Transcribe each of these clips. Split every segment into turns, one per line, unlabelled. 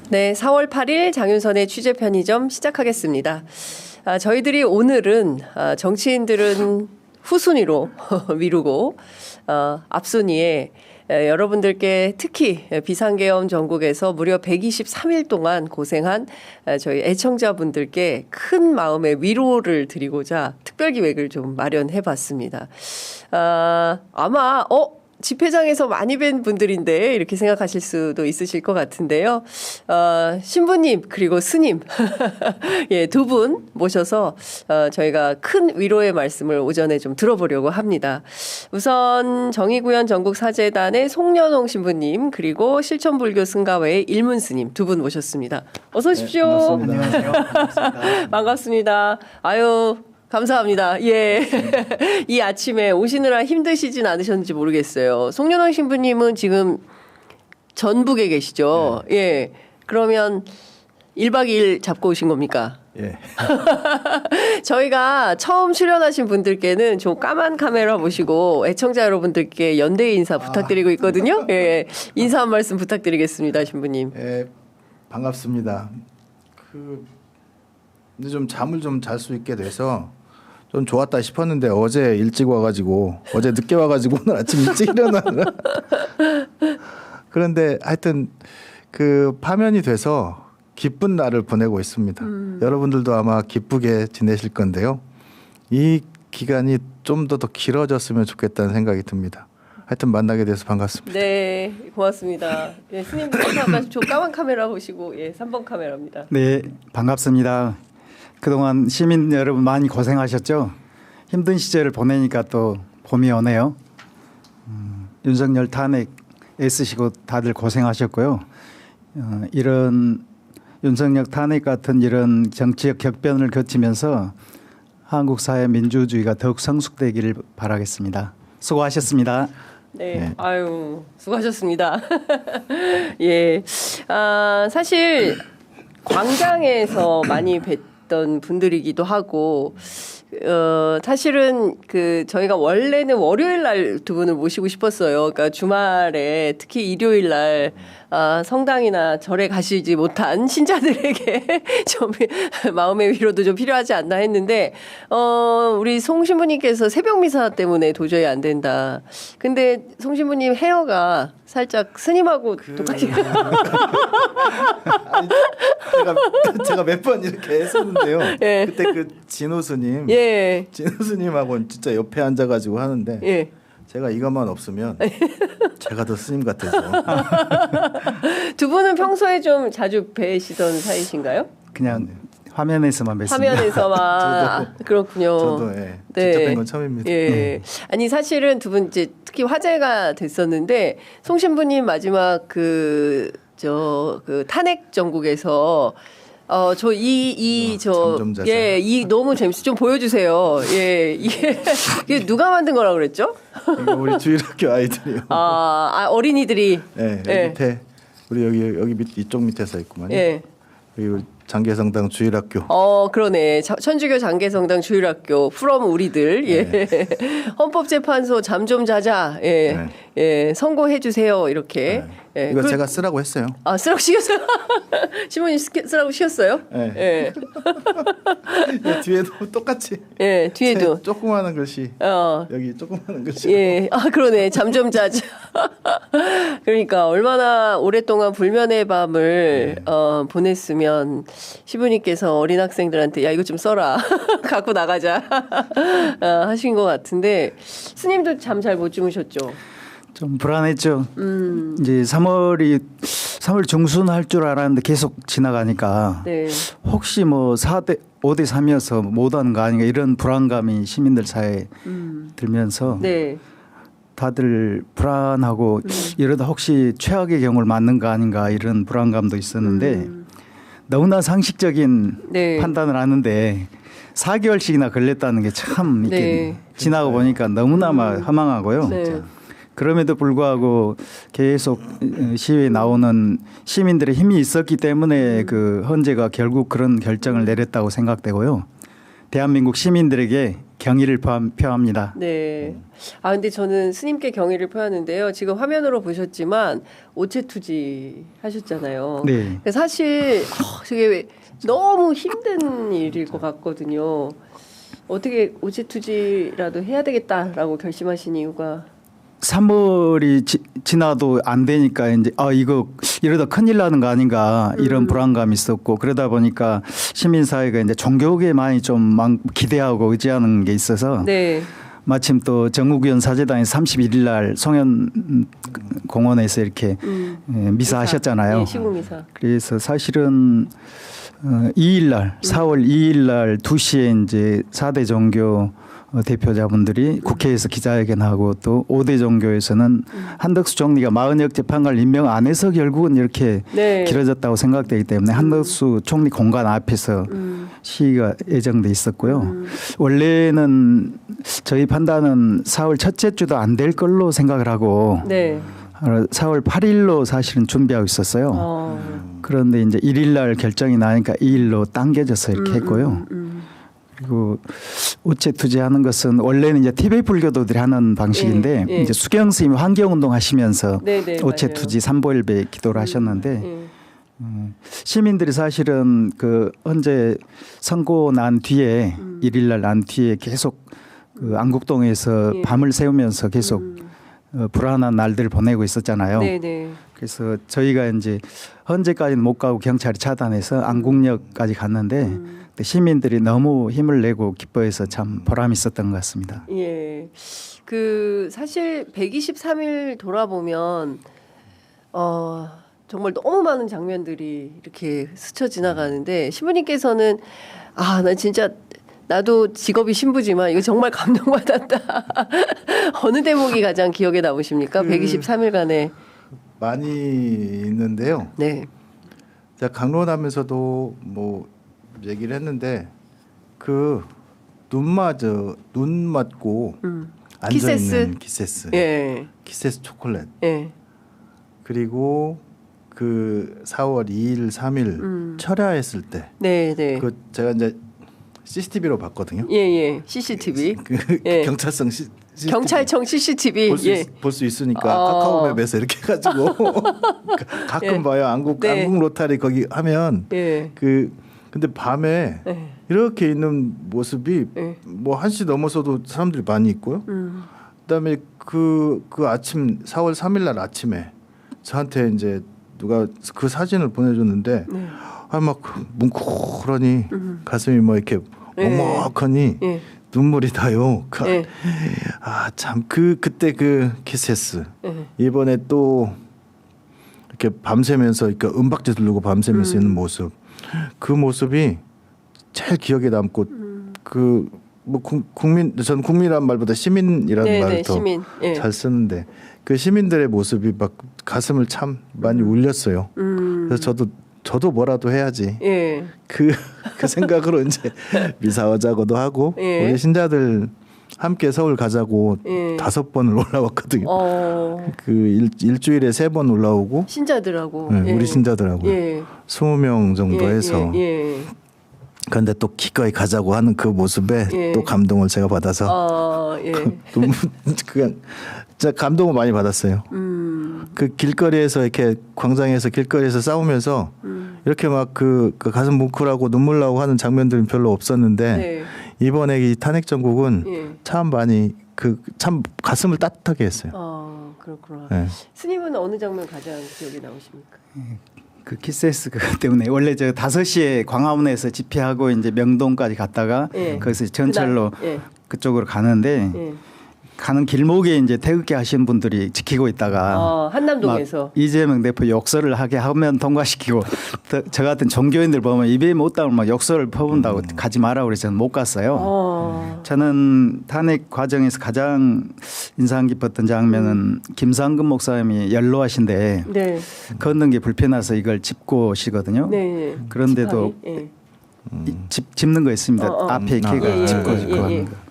네, 4월 8일 장윤선의 취재 편의점 시작하겠습니다. 저희들이 오늘은 정치인들은 후순위로 미루고 앞순위에 여러분들께 특히 비상계엄 전국에서 무려 123일 동안 고생한 저희 애청자분들께 큰 마음의 위로를 드리고자 특별기획을 좀 마련해 봤습니다. 아마 집회장에서 많이 뵌 분들인데 이렇게 생각하실 수도 있으실 것 같은데요. 신부님 그리고 스님 예, 두 분 모셔서 저희가 큰 위로의 말씀을 오전에 좀 들어보려고 합니다. 우선 정의구현 전국사재단의 송년홍 신부님 그리고 실천불교 승가회의 일문 스님 두 분 모셨습니다. 어서 오십시오.
네, 반갑습니다. 안녕하세요. 반갑습니다.
반갑습니다. 아유. 감사합니다. 예. 이 아침에 오시느라 힘드시진 않으셨는지 모르겠어요. 송년홍 신부님은 지금 전북에 계시죠? 네. 예. 그러면 1박 2일 잡고 오신 겁니까?
예.
저희가 처음 출연하신 분들께는 좀 까만 카메라 보시고 애청자 여러분들께 연대 인사 부탁드리고 있거든요. 예. 인사 한 말씀 부탁드리겠습니다, 신부님.
예. 반갑습니다. 근데 좀 잠을 좀 잘 수 있게 돼서 좀 좋았다 싶었는데 어제 일찍 와가지고 어제 늦게 와가지고 오늘 아침 일찍 일어나느라 그런데 하여튼 파면이 돼서 기쁜 날을 보내고 있습니다. 여러분들도 아마 기쁘게 지내실 건데요. 이 기간이 좀 더 길어졌으면 좋겠다는 생각이 듭니다. 하여튼 만나게 돼서 반갑습니다.
네, 고맙습니다. 예, 스님도 감사합니다. 저 까만 카메라 보시고 예, 3번 카메라입니다.
네, 반갑습니다. 그동안 시민 여러분 많이 고생하셨죠? 힘든 시절을 보내니까 또 봄이 오네요. 윤석열 탄핵 애쓰시고 다들 고생하셨고요. 이런 윤석열 탄핵 같은 이런 정치적 격변을 거치면서 한국 사회 민주주의가 더욱 성숙되기를 바라겠습니다. 수고하셨습니다.
네, 아유 수고하셨습니다. 예, 사실 광장에서 많이 뵀던 분들이기도 하고, 사실은 저희가 원래는 월요일 날 두 분을 모시고 싶었어요. 그러니까 주말에 특히 일요일 날 성당이나 절에 가시지 못한 신자들에게 좀 마음의 위로도 좀 필요하지 않나 했는데, 우리 송 신부님께서 새벽 미사 때문에 도저히 안 된다. 근데 송 신부님 헤어가 살짝 스님하고 똑같이.
제가 몇 번 이렇게 했었는데요.
예.
그때 진호 스님,
예.
진호 스님하고는 진짜 옆에 앉아가지고 하는데.
예.
제가 이것만 없으면 제가 더 스님 같아서.
두 분은 평소에 좀 자주 뵈시던 사이신가요?
그냥 화면에서만 뵙습니다.
화면에서만. 그렇군요.
저도
네.
직접 뵌 건 처음입니다.
예. 아니 사실은 두 분 이제 특히 화제가 됐었는데 송 신부님 마지막 탄핵 전국에서 이 너무 재밌어. 좀 보여주세요. 예, 이게 누가 만든 거라고 그랬죠?
이거 우리 주일학교 아이들이요.
어린이들이.
네,
예.
밑에 우리 여기 이쪽 밑에 써 있구만요.
예.
그리고 장계성당 주일학교.
그러네. 천주교 장계성당 주일학교 프롬 우리들. 예.
네.
헌법재판소 잠 좀 자자. 예.
네.
예. 선고해 주세요. 이렇게.
네.
예.
이거 제가 쓰라고 했어요.
쓰라고 시켰어요? 신부님 쓰라고 시켰어요?
네.
예.
뒤에도 똑같이.
예, 뒤에도.
조그마한 글씨. 여기 조그마한 글씨.
예. 그러네. 잠 좀 자자. 그러니까 얼마나 오랫동안 불면의 밤을 보냈으면 시부님께서 어린 학생들한테 야, 이거 좀 써라. 갖고 나가자. 하신 것 같은데 스님도 잠 잘 못 주무셨죠?
좀 불안했죠. 이제 3월 중순 할 줄 알았는데 계속 지나가니까
네.
혹시 5대 3이어서 못하는 거 아닌가 이런 불안감이 시민들 사이에 들면서
네.
다들 불안하고 이러다 혹시 최악의 경우를 맞는 거 아닌가 이런 불안감도 있었는데 너무나 상식적인
네.
판단을 하는데 4개월씩이나 걸렸다는 게 참 이렇게
네.
지나고 보니까 너무나 허망하고요.
네.
그럼에도 불구하고 계속 시위에 나오는 시민들의 힘이 있었기 때문에 헌재가 결국 그런 결정을 내렸다고 생각되고요. 대한민국 시민들에게 경의를 표합니다.
네. 아 근데 저는 스님께 경의를 표하는데요. 지금 화면으로 보셨지만 오체투지 하셨잖아요.
네.
사실 저게 너무 힘든 일일 것 같거든요. 어떻게 오체투지라도 해야 되겠다라고 결심하신 이유가?
3월이 지나도 안 되니까 이제 이거 이러다 큰일 나는 거 아닌가 이런 불안감이 있었고 그러다 보니까 시민사회가 이제 종교계에 많이 좀 기대하고 의지하는 게 있어서
네.
마침 또 정국위원 사제단이 31일 날 송현 공원에서 이렇게 미사 하셨잖아요.
네, 시국미사.
그래서 사실은 2일 날 4월 2일 날 2시에 이제 4대 종교 대표자분들이 국회에서 기자회견하고 또 5대 종교에서는 한덕수 총리가 40여 재판관을 임명 안 해서 결국은 이렇게
네.
길어졌다고 생각되기 때문에 한덕수 총리 공간 앞에서 시위가 예정돼 있었고요. 원래는 저희 판단은 4월 첫째 주도 안 될 걸로 생각을 하고
네.
4월 8일로 사실은 준비하고 있었어요. 그런데 이제 1일 날 결정이 나니까 2일로 당겨져서 이렇게 했고요. 그리고 오체투지하는 것은 원래는 이제 티베이 불교도들이 하는 방식인데
예.
이제 수경 스님이 환경운동 하시면서
네네,
오체투지 삼보일배 기도를 하셨는데 시민들이 사실은 그 현재 선고 난 뒤에 1일 날 난 뒤에 계속 그 안국동에서
예.
밤을 새우면서 계속 불안한 날들을 보내고 있었잖아요.
네네.
그래서 저희가 이제 현재까지는 못 가고 경찰이 차단해서 안국역까지 갔는데 시민들이 너무 힘을 내고 기뻐해서 참 보람이 있었던 것 같습니다.
예. 그 사실 123일 돌아보면 정말 너무 많은 장면들이 이렇게 스쳐 지나가는데 신부님께서는 나 진짜 나도 직업이 신부지만 이거 정말 감동받았다. 어느 대목이 가장 기억에 남으십니까? 123일간의
많이 있는데요.
네.
제가 강론하면서도 뭐 얘기를 했는데 그 눈 맞고 앉아
키세스?
있는 키세스,
예.
키세스 초콜릿,
예.
그리고 그 4월 2일, 3일 철야했을 때,
네, 네.
그 제가 이제 CCTV로 봤거든요.
예, 예. CCTV.
그
예.
경찰청 CCTV
경찰청 CCTV.
볼 수 있으니까 카카오맵에서 이렇게 해가지고 가끔
예.
봐요. 안국 로타리 거기 하면
예.
근데 밤에
예.
이렇게 있는 모습이
예.
뭐 1시 넘어서도 사람들이 많이 있고요. 그다음에 그 아침 4월 3일 날 아침에 저한테 이제 누가 그 사진을 보내줬는데
네.
막 뭉클하니 가슴이 뭐 이렇게 먹먹하니
예.
눈물이 나요.
예.
참 그때 그 키세스
예.
이번에 또 이렇게 밤새면서 그러니까 음박지 들고 밤새면서 있는 모습, 그 모습이 제일 기억에 남고 그 뭐 전 국민이란 말보다 시민이라는 말을 더 잘 쓰는데 그 시민들의 모습이 막 가슴을 참 많이 울렸어요. 그래서 저도 뭐라도 해야지.
예.
그 생각으로 이제 미사하자고도 하고 우리 신자들 함께 서울 가자고 5번을 올라왔거든요. 그 일주일에 3번 올라오고
신자들하고
우리 신자들하고 20명 정도 해서 그런데 또 기꺼이 가자고 하는 그 모습에 또 감동을 제가 받아서 너무 그냥 진짜 감동을 많이 받았어요. 그 길거리에서 이렇게 광장에서 길거리에서 싸우면서 이렇게 막 그 가슴 뭉클하고 눈물 나고 하는 장면들은 별로 없었는데 이번에 이 탄핵 정국은 참 많이 참 가슴을 따뜻하게 했어요.
그렇구나.
네.
스님은 어느 장면 가장 기억에 남으십니까?
그 키세스 그것 때문에 원래 저 5시에 광화문에서 집회하고 이제 명동까지 갔다가 거기서 전철로 그쪽으로 가는데 가는 길목에 이제 태극기 하신 분들이 지키고 있다가
한남동에서
이재명 대표 욕설을 하게 하면 통과시키고 저 같은 종교인들 보면 입에 못 담을 막 욕설을 퍼본다고 가지 마라 그래서 저는 못 갔어요. 저는 탄핵 과정에서 가장 인상 깊었던 장면은 김상근 목사님이 연로하신데 걷는 게 불편해서 이걸 짚고 오시거든요. 그런데도 짚는 거 있습니다. 앞에 걔가 짚고 하는 거.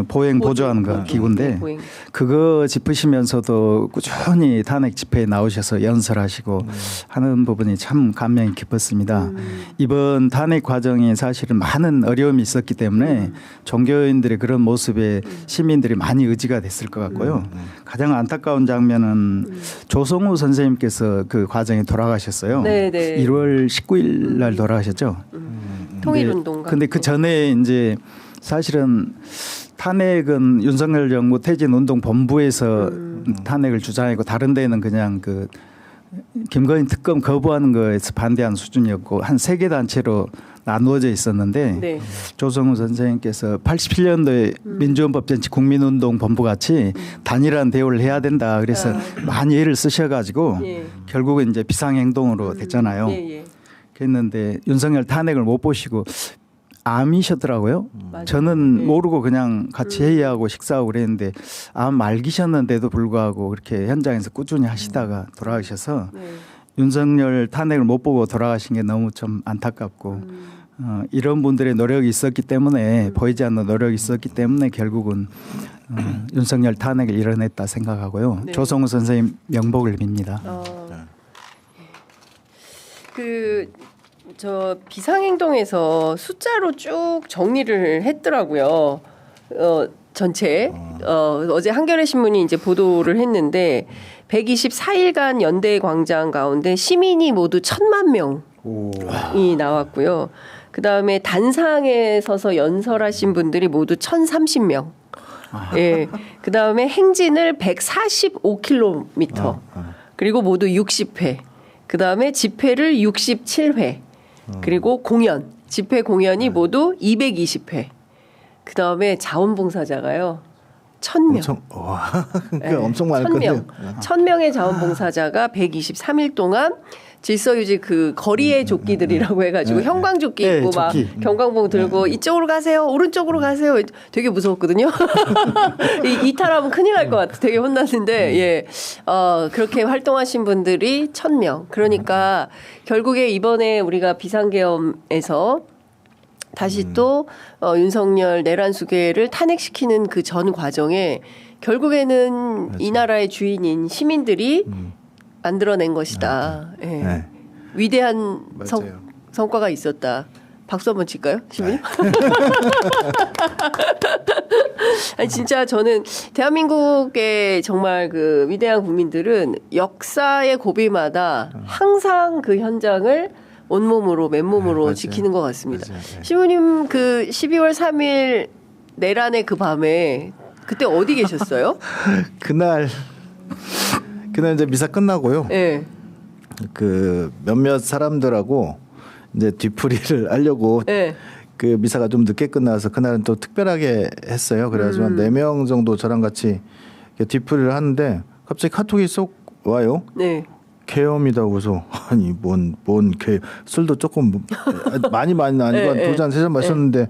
보행 보조하는 그 기구인데
보행.
그거 짚으시면서도 꾸준히 탄핵 집회에 나오셔서 연설하시고 하는 부분이 참 감명이 깊었습니다. 이번 탄핵 과정에 사실은 많은 어려움이 있었기 때문에 종교인들의 그런 모습에 시민들이 많이 의지가 됐을 것 같고요. 가장 안타까운 장면은 조성우 선생님께서 그 과정에 돌아가셨어요.
네네.
1월 19일 날 돌아가셨죠.
통일운동가.
근데 그 전에 이제 사실은 탄핵은 윤석열 정부 퇴진운동본부에서 탄핵을 주장하고 다른 데는 그냥 그 김건희 특검 거부하는 거에서 반대하는 수준이었고 한 3개 단체로 나누어져 있었는데
네.
조성우 선생님께서 87년도에 민주헌법정치 국민운동본부 같이 단일한 대우를 해야 된다. 그래서 많이 애를 쓰셔가지고
예.
결국은 이제 비상행동으로 됐잖아요.
예, 예.
그랬는데 윤석열 탄핵을 못 보시고 암이셨더라고요.
맞아요.
저는
네.
모르고 그냥 같이 회의하고 식사하고 그랬는데 암 말기셨는데도 불구하고 그렇게 현장에서 꾸준히 하시다가 돌아가셔서
네.
윤석열 탄핵을 못 보고 돌아가신 게 너무 좀 안타깝고 이런 분들의 노력이 있었기 때문에 보이지 않는 노력이 있었기 때문에 결국은 윤석열 탄핵을 이뤄냈다 생각하고요.
네.
조성우 선생님 명복을 빕니다.
저 비상행동에서 숫자로 쭉 정리를 했더라고요. 전체 어제 한겨레 신문이 이제 보도를 했는데 124일간 연대 광장 가운데 시민이 모두 1,000만 명이 나왔고요. 그 다음에 단상에 서서 연설하신 분들이 모두 1,030명. 예. 그 다음에 행진을 145km. 그리고 모두 60회. 그 다음에 집회를 67회. 그리고 공연, 집회 공연이 모두 220회. 그 다음에 자원봉사자가요. 1,000명.
엄청 와,
네,
엄청 많을
1,000명.
건데요.
1,000명의 자원봉사자가 123일 동안 질서유지 그 거리의 조끼들이라고 해가지고 형광조끼
네,
입고 막
조끼.
경광봉 들고 이쪽으로 가세요, 오른쪽으로 가세요. 되게 무서웠거든요. 이탈하면 큰일 날 것 같아. 되게 혼났는데 예, 그렇게 활동하신 분들이 1,000명. 그러니까 결국에 이번에 우리가 비상계엄에서 다시 또 윤석열 내란수계를 탄핵시키는 그 전 과정에 결국에는
맞아.
이 나라의 주인인 시민들이 만들어낸 것이다. 예.
네.
위대한
맞아요.
성과가 있었다. 박수 한번 칠까요, 시민님? 아니 진짜 저는 대한민국의 정말 그 위대한 국민들은 역사의 고비마다 항상 그 현장을 온몸으로 맨몸으로
맞아요.
지키는 것 같습니다.
맞아요. 네.
시부님 그 12월 3일 내란의 그 밤에 그때 어디 계셨어요?
그날 이제 미사 끝나고요.
네.
그 몇몇 사람들하고 이제 뒤풀이를 하려고
네.
그 미사가 좀 늦게 끝나서 그날은 또 특별하게 했어요. 그래가지고 한 4명 정도 저랑 같이 이렇게 뒤풀이를 하는데 갑자기 카톡이 쏙 와요.
네.
계엄이다 그래서 아니 뭔 계엄 술도 조금 많이 아니고 한 2잔 3잔 마셨는데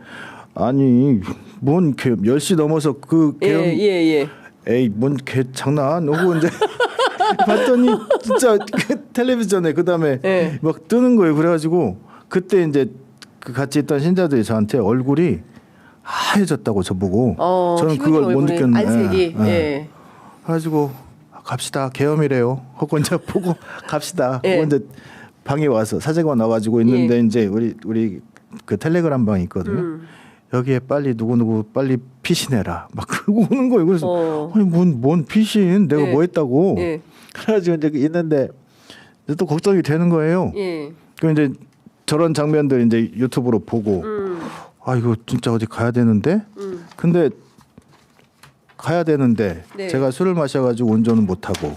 아니 뭔 계엄 10시 넘어서 그 계엄
예.
에이 뭔 개 장난 하고 이제 봤더니 진짜 그 텔레비전에 그다음에
네.
막 뜨는 거예요. 그래가지고 그때 이제 그 같이 있던 신자들이 저한테 얼굴이 하얘졌다고 저보고 저는 그걸 못 느꼈는데
안색이 예.
그래가지고 갑시다 계엄이래요. 하고 이제 보고 갑시다.
예.
하고 이제 방에 와서 사제관 와가지고 있는데 이제 우리 그 텔레그램 방이 있거든요. 여기에 빨리 누구 빨리 피신해라 막 그러고 오는 거예요. 그래서 아니 뭔 피신 내가 뭐 했다고. 그래가지고 이제 있는데 이제 또 걱정이 되는 거예요. 그 이제 저런 장면들 이제 유튜브로 보고 아 이거 진짜 어디 가야 되는데 근데 가야 되는데
네.
제가 술을 마셔가지고 운전은 못 하고.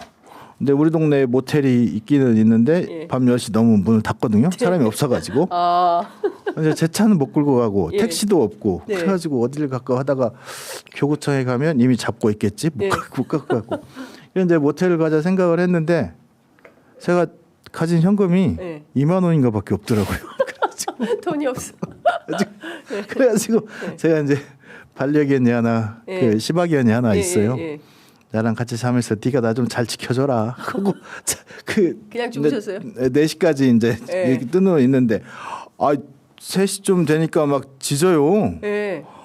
근데 우리 동네에 모텔이 있기는 있는데 밤 10시 넘으면 문을 닫거든요. 사람이 없어가지고. 이제 제 차는 못 끌고 가고 택시도 없고 그래가지고 어디를 갈까 하다가 교구청에 가면 이미 잡고 있겠지. 못 갖고. 이제 모텔을 가자 생각을 했는데 제가 가진 현금이 2만 원인가밖에 없더라고요.
돈이 없어.
그래가지고 제가 이제 반려견이 하나, 그 시바견이 하나 있어요. 나랑 같이 자면서 네가 나 좀 잘 지켜줘라. 그리고
그냥 주무셨어요?
4시까지 이제 이렇게 뜨는 있는데 3시 좀 되니까 막 짖어요.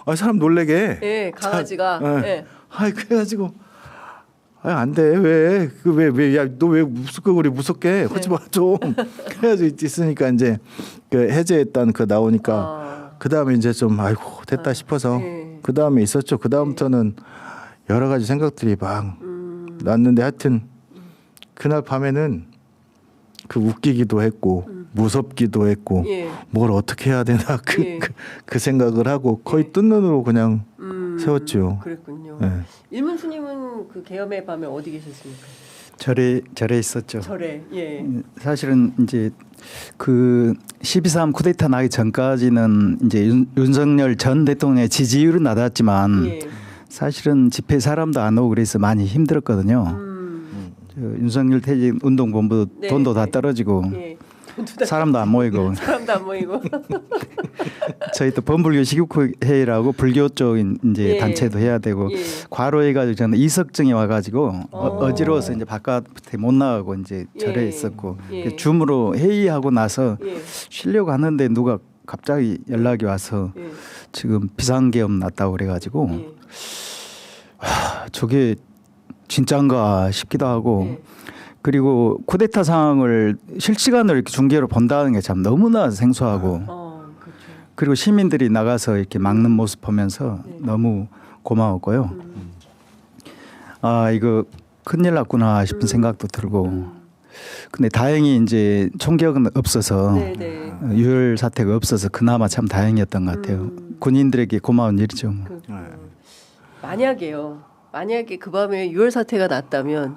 아 사람 놀래게.
예, 강아지가.
자,
예.
아이 그래가지고 안 돼. 왜? 야, 너 왜 우리 무섭게 하지 마 좀. 그래가지고 있으니까 이제 그 해제했다는 그 나오니까 그 다음에 이제 좀 아이고 됐다 싶어서 그 다음에 있었죠. 그 다음부터는 여러 가지 생각들이 막 났는데 하여튼 그날 밤에는 그 웃기기도 했고 무섭기도 했고
예.
뭘 어떻게 해야 되나 그 생각을 하고 거의 뜬 눈으로 그냥 세웠죠.
그랬군요.
네.
일문수님은 그 계엄의 밤에 어디 계셨습니까?
절에 있었죠.
절에. 예.
사실은 이제 그 12.3 쿠데타 나기 전까지는 이제 윤석열 전 대통령의 지지율은 낮았지만
예.
사실은 집회 사람도 안 오고 그래서 많이 힘들었거든요. 윤석열 퇴진 운동본부
네,
돈도 다
네.
떨어지고
예.
사람도 안 모이고
사람도 안 모이고.
저희 또 범불교 식육회의라고 불교 쪽인 이제
예.
단체도 해야 되고
예.
과로해가지고 저는 이석증이 와가지고 어지러워서 이제 바깥에 못 나가고 이제 절에
예.
있었고
예.
줌으로 회의하고 나서
예.
쉬려고 하는데 누가 갑자기 연락이 와서
예.
지금 비상계엄 났다고 그래가지고
예.
저게 진짜인가 싶기도 하고
예.
그리고 쿠데타 상황을 실시간으로 이렇게 중계로 본다는 게 참 너무나 생소하고
그렇죠.
그리고 시민들이 나가서 이렇게 막는 모습 보면서
네.
너무 고마웠고요. 아 이거 큰일 났구나 싶은 생각도 들고 근데 다행히 이제 총격은 없어서
네네.
유혈 사태가 없어서 그나마 참 다행이었던 것 같아요. 군인들에게 고마운 일이죠. 뭐.
만약에 그 밤에 6월 사태가 났다면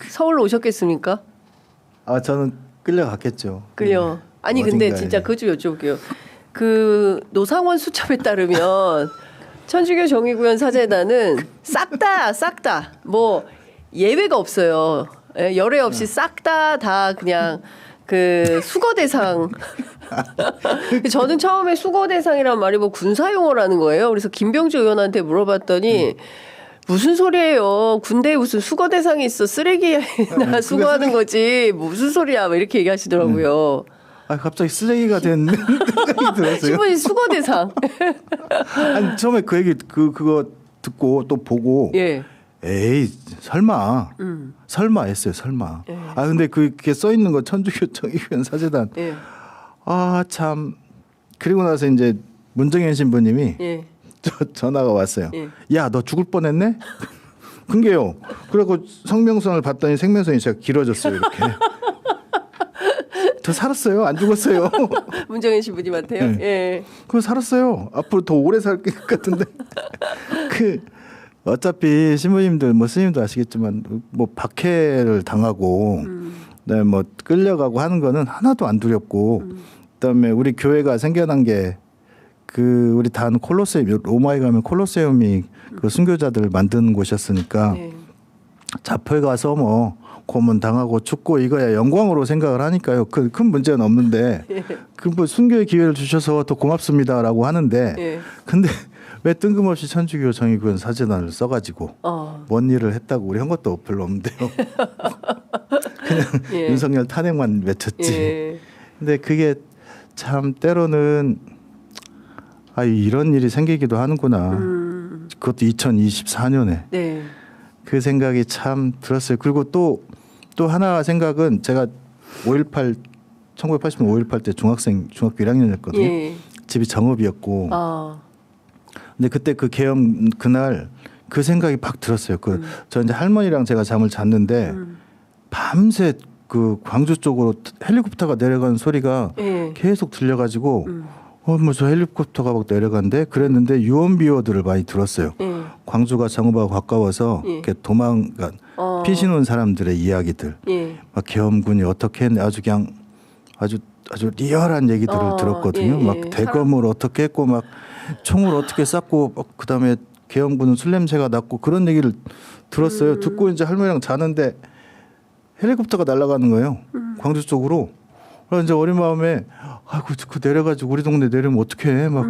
서울로 오셨겠습니까?
저는 끌려갔겠죠.
끌려. 아니 근데
어딘가에.
진짜 그것 좀 여쭤볼게요. 그 노상원 수첩에 따르면 천주교 정의구현 사재단은 싹 다 뭐 예외가 없어요. 예, 열애 없이 싹 다 그냥 그 수거 대상. 저는 처음에 수거 대상이란 말이 뭐 군사 용어라는 거예요. 그래서 김병주 의원한테 물어봤더니 무슨 소리예요? 군대에 무슨 수거 대상이 있어? 쓰레기나 수거하는 거지. 무슨 소리야? 막 이렇게 얘기하시더라고요.
갑자기 쓰레기가 된 생각이 들었어요.
신분이 수거 대상.
아니 처음에 그 얘기 그거 듣고 또 보고
예.
에이 설마 했어요. 설마.
예.
근데 그게 써 있는 거 천주교 정의구현 사재단.
예.
참. 그리고 나서 이제 문정현 신부님이
예.
전화가 왔어요.
예.
야, 너 죽을 뻔했네? 그게요. 그리고 성명선을 봤더니 생명선이 제가 길어졌어요. 이렇게. 더 살았어요. 안 죽었어요.
문정현 신부님한테요.
네.
예.
그거 살았어요. 앞으로 더 오래 살 것 같은데. 어차피 신부님들 뭐 스님도 아시겠지만 뭐 박해를 당하고 그다음에 뭐 끌려가고 하는 거는 하나도 안 두렵고 그다음에 우리 교회가 생겨난 게 그 우리 단 콜로세움 로마에 가면 콜로세움이 그 순교자들을 만드는 곳이었으니까
네.
잡혀 가서 뭐 고문 당하고 죽고 이거야 영광으로 생각을 하니까요. 큰 문제는 없는데 그 뭐 순교의 기회를 주셔서 더 고맙습니다라고 하는데
예.
근데 왜 뜬금없이 천주교 정의구현 사재단을 써가지고 뭔 일을 했다고 우리 한 것도 별로 없는데요. 그냥
예.
윤석열 탄핵만 외쳤지.
예.
근데 그게 참 때로는 이런 일이 생기기도 하는구나. 그것도 2024년에
네.
그 생각이 참 들었어요. 그리고 또 하나 생각은 제가 5.18 1980년 5.18 때 중학교 1학년이었거든요.
예.
집이 정읍이었고. 근데 그때 그 계엄 그날 그 생각이 막 들었어요. 저 이제 할머니랑 제가 잠을 잤는데 밤새 그 광주 쪽으로 헬리콥터가 내려가는 소리가
예.
계속 들려가지고 뭐 저 헬리콥터가 막 내려간대 그랬는데 유언비어들을 많이 들었어요.
예.
광주가 정읍하고 가까워서
예.
이렇게 피신 온 사람들의 이야기들,
예.
막 계엄군이 어떻게 했네 아주 그냥 아주 리얼한 얘기들을 들었거든요.
예, 예.
막 대검을 어떻게 했고 막 총을 어떻게 쐈고 그다음에 계엄군은 술 냄새가 났고 그런 얘기를 들었어요. 듣고 이제 할머니랑 자는데 헬리콥터가 날아가는 거예요. 광주 쪽으로. 그래서 이제 어린 마음에 그 내려가지고 우리 동네 내리면 어떡해 막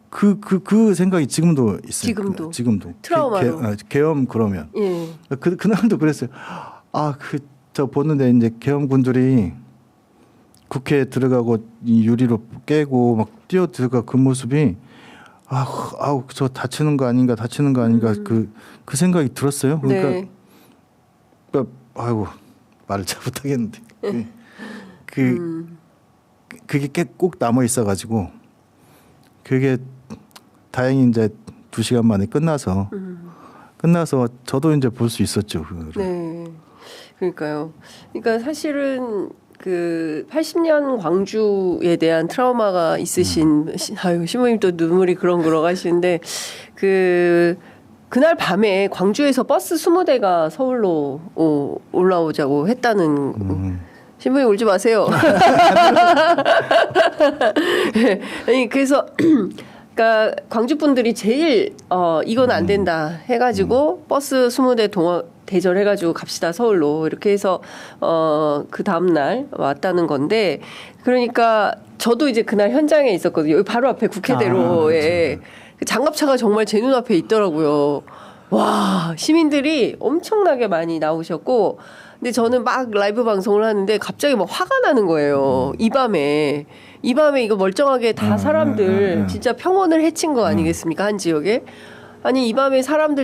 그 생각이 지금도 있어요. 지금도
트라우마로.
계엄 그러면
예.
그날도 그랬어요. 저 보는데 이제 계엄군들이 국회에 들어가고 이 유리로 깨고 막 뛰어 들어가 그 모습이 아우 저 다치는 거 아닌가 그 생각이 들었어요. 그러니까,
네.
그러니까 아이고 말을 잘 못하겠는데 그게 꼭 남아 있어가지고 그게 다행히 이제 2시간 만에 끝나서 저도 이제 볼 수 있었죠. 그거를.
네. 그러니까요. 그러니까 사실은 그 80년 광주에 대한 트라우마가 있으신 아유 신부님 또 눈물이 그렁그렁 하시는데 그날 밤에 광주에서 버스 20대가 서울로 올라오자고 했다는 신부님 울지 마세요. 아니 그래서 그러니까 광주 분들이 제일 이건 안 된다 해가지고 버스 20대 대절해가지고 갑시다 서울로 이렇게 해서 그 다음 날 왔다는 건데 그러니까 저도 이제 그날 현장에 있었거든요. 여기 바로 앞에 국회대로에 장갑차가 정말 제 눈앞에 있더라고요. 와 시민들이 엄청나게 많이 나오셨고 근데 저는 막 라이브 방송을 하는데 갑자기 막 화가 나는 거예요. 이 밤에 이거 멀쩡하게 다 사람들 진짜 평온을 해친 거 아니겠습니까? 한 지역에. 아니 이 밤에 사람들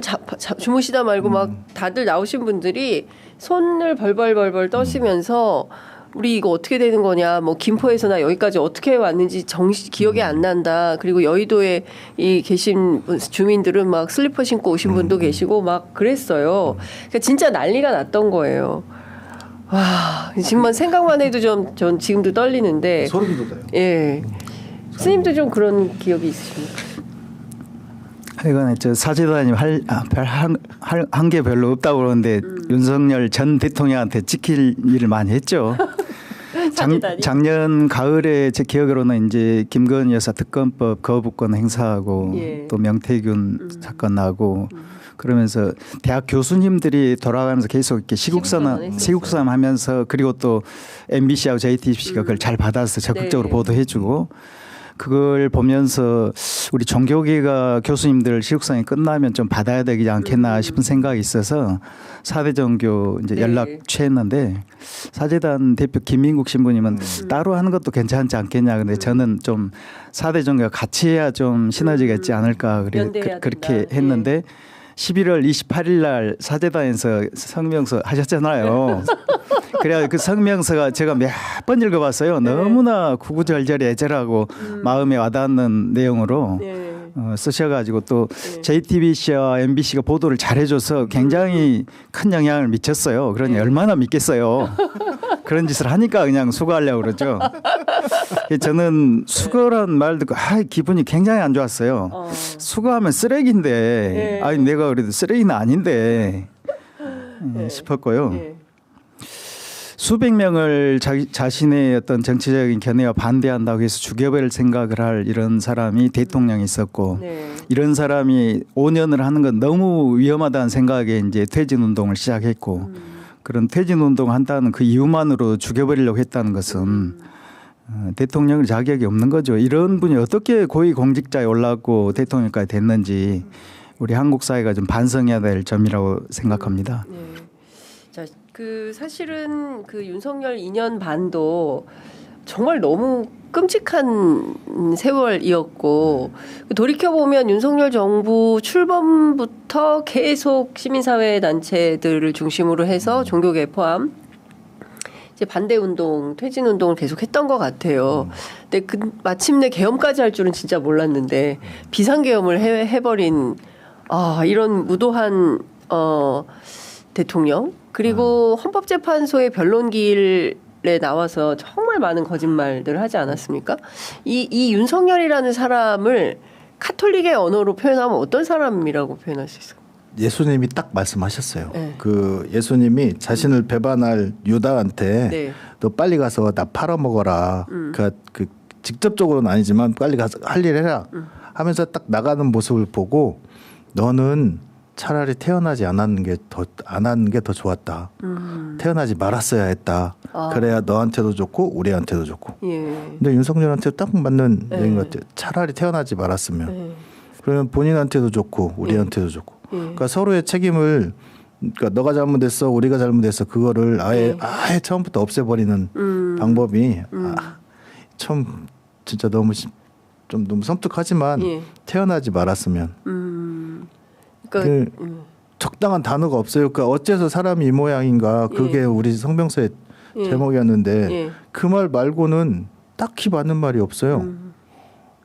주무시다 말고 막 다들 나오신 분들이 손을 벌벌 떠시면서 우리 이거 어떻게 되는 거냐 뭐 김포에서 나 여기까지 어떻게 왔는지 기억이 안 난다. 그리고 여의도에 이 계신 주민들은 막 슬리퍼 신고 오신 분도 계시고 막 그랬어요. 그러니까 진짜 난리가 났던 거예요. 와 정말 생각만 해도 전 지금도 떨리는데
소름 돋아요.
예. 스님도 좀 그런 기억이 있으십니까?
이거는 저 사제단님 한 게 별로 없다고 그러는데 윤석열 전 대통령한테 찍힐 일을 많이 했죠. 작년 가을에 제 기억으로는 이제 김건희 여사 특검법 거부권 행사하고
예.
또 명태균 사건 나고 그러면서 대학 교수님들이 돌아가면서 계속 이렇게 시국선언 하면서 그리고 또 MBC하고 JTBC가 그걸 잘 받아서 적극적으로
네.
보도해주고 그걸 보면서 우리 종교계가 교수님들 시국선언이 끝나면 좀 받아야 되지 않겠나 싶은 생각이 있어서 4대 종교 이제
네.
연락 취했는데 사제단 대표 김민국 신부님은 따로 하는 것도 괜찮지 않겠냐. 근데 저는 좀 4대 종교가 같이 해야 좀 시너지가 있지 않을까 그렇게 했는데 11월 28일 날 사제단에서 성명서 하셨잖아요. 그래야 그 성명서가 제가 몇 번 읽어봤어요. 너무나 구구절절히 애절하고 마음에 와닿는 내용으로 쓰셔가지고 또 JTBC와 MBC가 보도를 잘해줘서 굉장히 큰 영향을 미쳤어요. 그러니 얼마나 믿겠어요. 그런 짓을 하니까 그냥 수고하려고 그러죠. 저는 수고란 말 듣고 기분이 굉장히 안 좋았어요. 수고하면 쓰레기인데 아니 내가 그래도 쓰레기는 아닌데 싶었고요. 수백 명을 자신의 어떤 정치적인 견해와 반대한다고 해서 죽여버릴 생각을 할 이런 사람이 대통령이 있었고 이런 사람이 5년을 하는 건 너무 위험하다는 생각에 이제 퇴진운동을 시작했고 그런 퇴진운동을 한다는 그 이유만으로 죽여버리려고 했다는 것은 대통령의 자격이 없는 거죠. 이런 분이 어떻게 고위공직자에 올랐고 대통령까지 됐는지 우리 한국 사회가 좀 반성해야 될 점이라고 생각합니다.
자, 사실은 그 윤석열 2년 반도 정말 너무 끔찍한 세월이었고 돌이켜보면 윤석열 정부 출범부터 계속 시민사회 단체들을 중심으로 해서 종교계 포함 이제 반대운동, 퇴진운동을 계속했던 것 같아요. 근데 마침내 계엄까지 할 줄은 진짜 몰랐는데 비상계엄을 해버린 이런 무도한 대통령 그리고 헌법재판소의 변론기일에 나와서 정말 많은 거짓말들을 하지 않았습니까? 이 윤석열이라는 사람을 카톨릭의 언어로 표현하면 어떤 사람이라고 표현할 수 있을까요?
예수님이 딱 말씀하셨어요. 그 예수님이 자신을 배반할 유다한테 너 빨리 가서 나 팔아먹어라. 그 직접적으로는 아니지만 빨리 가서 할 일 해라 하면서 딱 나가는 모습을 보고 너는 차라리 태어나지 않았는 게 더 좋았다. 태어나지 말았어야 했다. 그래야 너한테도 좋고 우리한테도 좋고. 근데 윤석열한테 딱 맞는 얘기인 것 같아요. 차라리 태어나지 말았으면. 그러면 본인한테도 좋고 우리한테도 좋고. 그러니까 서로의 책임을 그러니까 너가 잘못했어 우리가 잘못했어 그거를 아예 처음부터 없애버리는 방법이 참 진짜 너무 좀 너무 섬뜩하지만
예.
태어나지 말았으면.
그러니까
적당한 단어가 없어요. 그러니까 어째서 사람이 이 모양인가 그게
예.
우리 성병서의
예.
제목이었는데
예.
그 말 말고는 딱히 맞는 말이 없어요.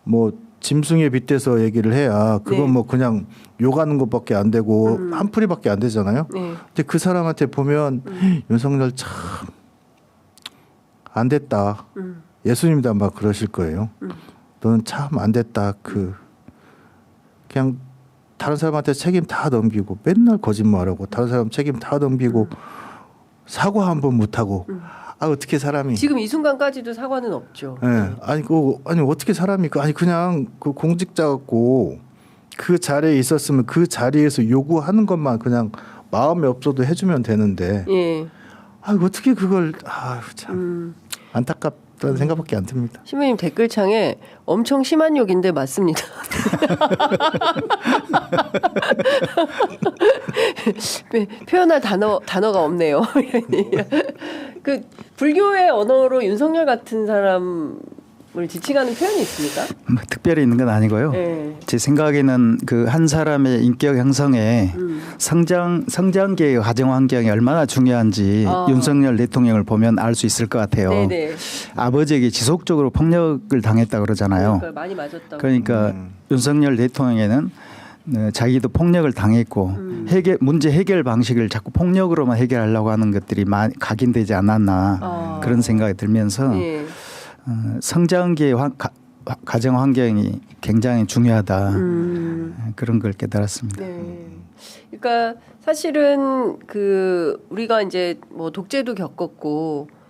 뭐 짐승에 빗대서 얘기를 해야 그건
네.
뭐 그냥 욕하는 것밖에 안 되고 한풀이밖에 안 되잖아요.
네.
근데 그 사람한테 보면 윤석열 참 안 됐다. 예수님도 아마 그러실 거예요. 너는 참 안 됐다. 그냥 다른 사람한테 책임 다 넘기고 맨날 거짓말하고 다른 사람 책임 다 넘기고 사과 한 번 못하고 어떻게 사람이
지금 이 순간까지도 사과는 없죠.
예. 아니 어떻게 사람이 그냥 그 공직자 같고 그 자리에 있었으면 그 자리에서 요구하는 것만 그냥 마음에 없어도 해주면 되는데
예.
어떻게 그걸 참 안타깝다는 생각밖에 안 듭니다.
신부님 댓글창에 엄청 심한 욕인데 맞습니다. 표현할 단어가 없네요. 그 불교의 언어로 윤석열 같은 사람을 지칭하는 표현이 있습니까?
뭐 특별히 있는 건 아니고요.
네.
제 생각에는 그 한 사람의 인격 형성에 성장기의 가정 환경이 얼마나 중요한지 윤석열 대통령을 보면 알 수 있을 것 같아요.
네네.
아버지에게 지속적으로 폭력을 당했다 그러잖아요.
그러니까 많이 맞았다고.
그러니까 윤석열 대통령에는 자기도 폭력을 당했고 문제 해결 방식을 자꾸 폭력으로만 해결하려고 하는 것들이 많이 각인되지 않았나 그런 생각이 들면서
예.
성장기의 가정 환경이 굉장히 중요하다 그런 걸 깨달았습니다.
네. 그러니까 사실은 우리가 이제 뭐 독재도 겪었고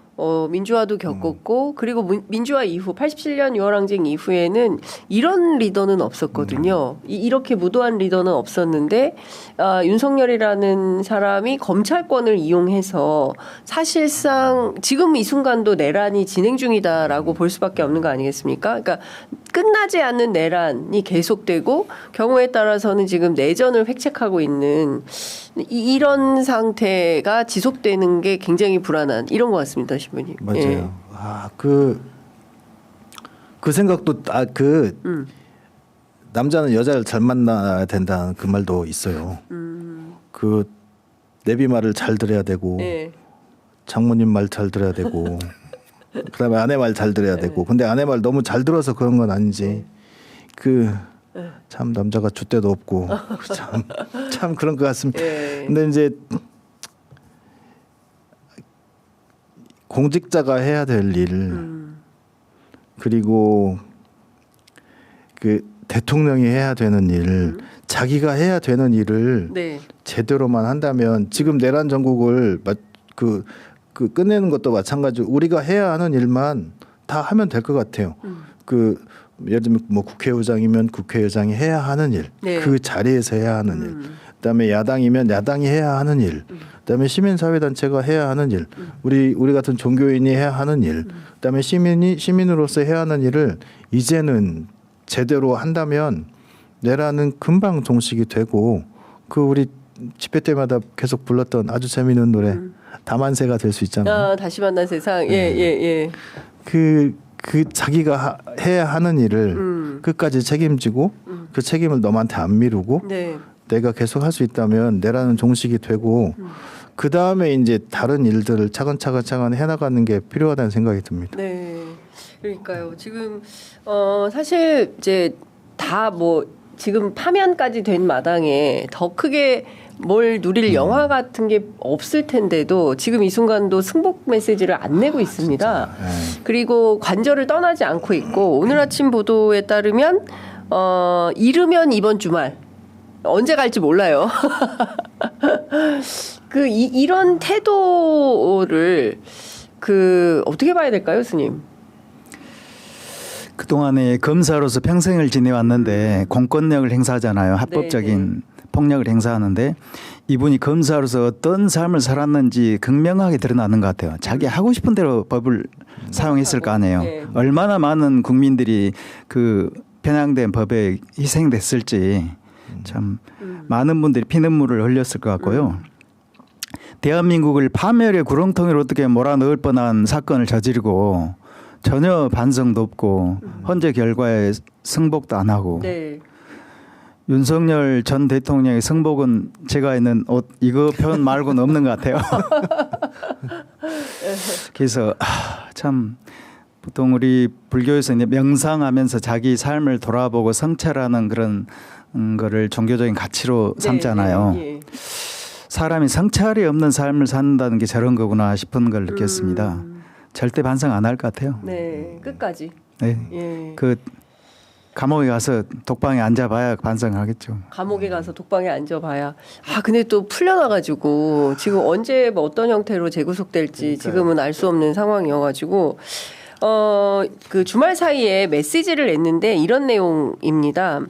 민주화도 겪었고 그리고 민주화 이후 87년 6월 항쟁 이후에는 이런 리더는 없었거든요. 이렇게 무도한 리더는 없었는데 윤석열이라는 사람이 검찰권을 이용해서 사실상 지금 이 순간도 내란이 진행 중이다라고 볼 수밖에 없는 거 아니겠습니까? 그러니까 끝나지 않는 내란이 계속되고 경우에 따라서는 지금 내전을 획책하고 있는 이런 상태가 지속되는 게 굉장히 불안한 이런 것 같습니다, 신부님.
맞아요.
예.
그 생각도 남자는 여자를 잘 만나야 된다는 그 말도 있어요. 그 내비 말을 잘 들어야 되고
예.
장모님 말 잘 들어야 되고 그다음에 아내 말 잘 들어야 되고 근데 아내 말 너무 잘 들어서 그런 건 아닌지 참 남자가 줏대도 없고 참 그런 것 같습니다.
예.
근데 이제 공직자가 해야 될 일 그리고 그 대통령이 해야 되는 일 자기가 해야 되는 일을
네.
제대로만 한다면 지금 내란 전국을 끝내는 것도 마찬가지로 우리가 해야 하는 일만 다 하면 될 것 같아요. 예를 들면 뭐 국회의장이면 국회의장이 해야 하는 일,
네.
그 자리에서 해야 하는 일. 그다음에 야당이면 야당이 해야 하는 일. 그다음에 시민사회단체가 해야 하는 일. 우리 같은 종교인이 해야 하는 일. 그다음에 시민으로서 해야 하는 일을 이제는 제대로 한다면 내란은 금방 종식이 되고 우리 집회 때마다 계속 불렀던 아주 재미있는 노래 다만세가 될 수 있잖아요.
다시 만난 세상. 예.
자기가 해야 하는 일을 끝까지 책임지고 그 책임을 남한테 안 미루고
네.
내가 계속 할 수 있다면 내란은 종식이 되고 그 다음에 이제 다른 일들을 차근차근 해나가는 게 필요하다는 생각이 듭니다.
네. 그러니까요. 지금 사실 이제 다 뭐 지금 파면까지 된 마당에 더 크게 뭘 누릴 영화 같은 게 없을 텐데도 지금 이 순간도 승복 메시지를 안 내고 있습니다. 그리고 관절을 떠나지 않고 있고 오늘 아침 보도에 따르면 이르면 이번 주말 언제 갈지 몰라요. 이런 태도를 어떻게 봐야 될까요, 스님?
그동안에 검사로서 평생을 지내왔는데 공권력을 행사하잖아요. 합법적인 폭력을 행사하는데 이분이 검사로서 어떤 삶을 살았는지 극명하게 드러나는 것 같아요. 자기 하고 싶은 대로 법을 사용했을 거 아니에요.
네.
얼마나 많은 국민들이 편향된 법에 희생됐을지 참 많은 분들이 피눈물을 흘렸을 것 같고요. 대한민국을 파멸의 구렁텅이로 어떻게 몰아넣을 뻔한 사건을 저지르고 전혀 반성도 없고 헌재 결과에 승복도 안 하고
네.
윤석열 전 대통령의 승복은 제가 있는 옷 이거 표현 말고는 없는 것 같아요. 그래서 참 보통 우리 불교에서 이제 명상하면서 자기 삶을 돌아보고 성찰하는 그런 거를 종교적인 가치로 삼잖아요.
네, 예.
사람이 성찰이 없는 삶을 산다는 게 저런 거구나 싶은 걸 느꼈습니다. 절대 반성 안 할 것 같아요.
네, 끝까지.
네.
예.
그 감옥에 가서 독방에 앉아봐야 반성하겠죠.
감옥에 가서 독방에 앉아봐야. 근데 또 풀려나가지고 지금 언제 뭐 어떤 형태로 재구속될지 지금은 알 수 없는 상황이어가지고 그 주말 사이에 메시지를 냈는데 이런 내용입니다.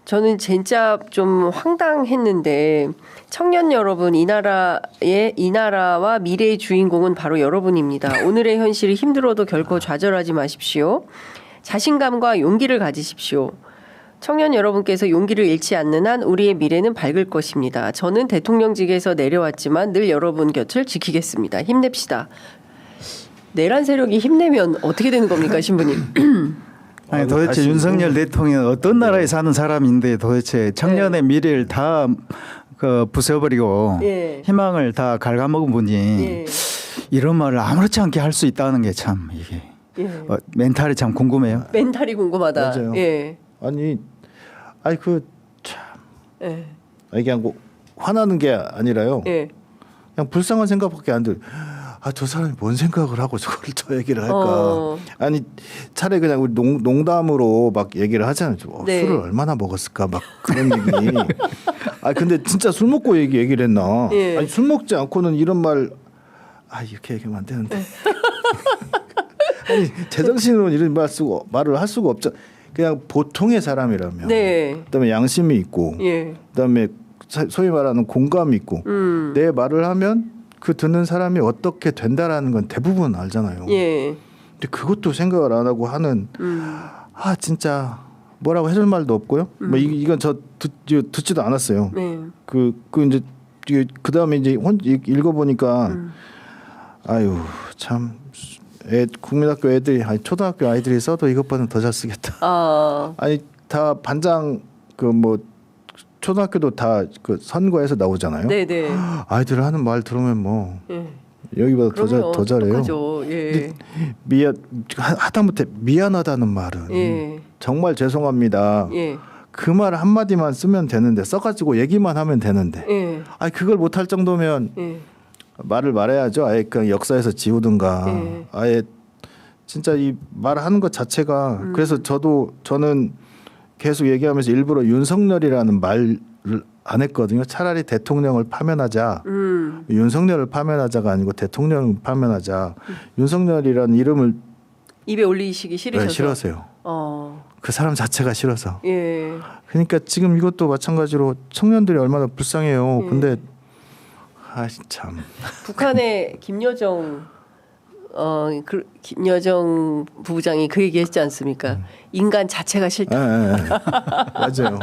저는 진짜 좀 황당했는데 청년 여러분, 이 나라와 미래의 주인공은 바로 여러분입니다. 오늘의 현실이 힘들어도 결코 좌절하지 마십시오. 자신감과 용기를 가지십시오. 청년 여러분께서 용기를 잃지 않는 한 우리의 미래는 밝을 것입니다. 저는 대통령직에서 내려왔지만 늘 여러분 곁을 지키겠습니다. 힘냅시다. 내란 세력이 힘내면 어떻게 되는 겁니까, 신부님?
아니 도대체 윤석열 대통령 어떤 나라에 사는 사람인데 도대체 청년의 미래를 다 부숴버리고
예.
희망을 다 갉아먹은 분이
예.
이런 말을 아무렇지 않게 할 수 있다는 게 참 이게
예.
멘탈이 참 궁금해요.
멘탈이 궁금하다.
맞아요.
예.
아니 참
예.
이게 뭐 화나는 게 아니라요.
예.
그냥 불쌍한 생각밖에 안 들. 저 사람이 뭔 생각을 하고 저 얘기를 할까? 아니 차라리 그냥 우리 농담으로 막 얘기를 하잖아요.
네.
술을 얼마나 먹었을까? 막 그런 얘기. 근데 진짜 술 먹고 얘기를 했나?
예.
아니 술 먹지 않고는 이런 말 이렇게 얘기하면 안 되는데. 아니 제정신으로 이런 말을 할 수가 없죠. 그냥 보통의 사람이라면.
네.
그다음에 양심이 있고.
예.
그다음에 소위 말하는 공감이 있고. 내 말을 하면 그 듣는 사람이 어떻게 된다라는 건 대부분 알잖아요.
예.
근데 그것도 생각을 안 하고 하는 진짜 뭐라고 해줄 말도 없고요. 뭐 이건 저 듣지도 않았어요.
네.
그 이제 그 다음에 이제 읽어보니까 아유 참 국민학교 애들이 초등학교 아이들이 써도 이것보다는 더 잘 쓰겠다. 아니 다 반장 초등학교도 다 그 선거에서 나오잖아요.
네네.
아이들 하는 말 들으면 뭐
예.
여기보다
그럼요.
더 잘해요.
똑똑하죠. 예.
하다못해 미안하다는 말은
예.
정말 죄송합니다.
예.
그 말 한마디만 쓰면 되는데 써가지고 얘기만 하면 되는데
예.
그걸 못할 정도면
예.
말을 말해야죠. 아예 그냥 역사에서 지우든가
예.
아예 진짜 이 말하는 것 자체가 그래서 저는 계속 얘기하면서 일부러 윤석열이라는 말을 안 했거든요. 차라리 대통령을 파면하자. 윤석열을 파면하자가 아니고 대통령을 파면하자. 윤석열이라는 이름을
입에 올리시기 싫으셔서.
네, 싫어서요. 그 사람 자체가 싫어서.
예.
그러니까 지금 이것도 마찬가지로 청년들이 얼마나 불쌍해요. 근데 참.
북한의 김여정 부부장이 그 얘기했지 않습니까? 인간 자체가 싫다.
맞아요.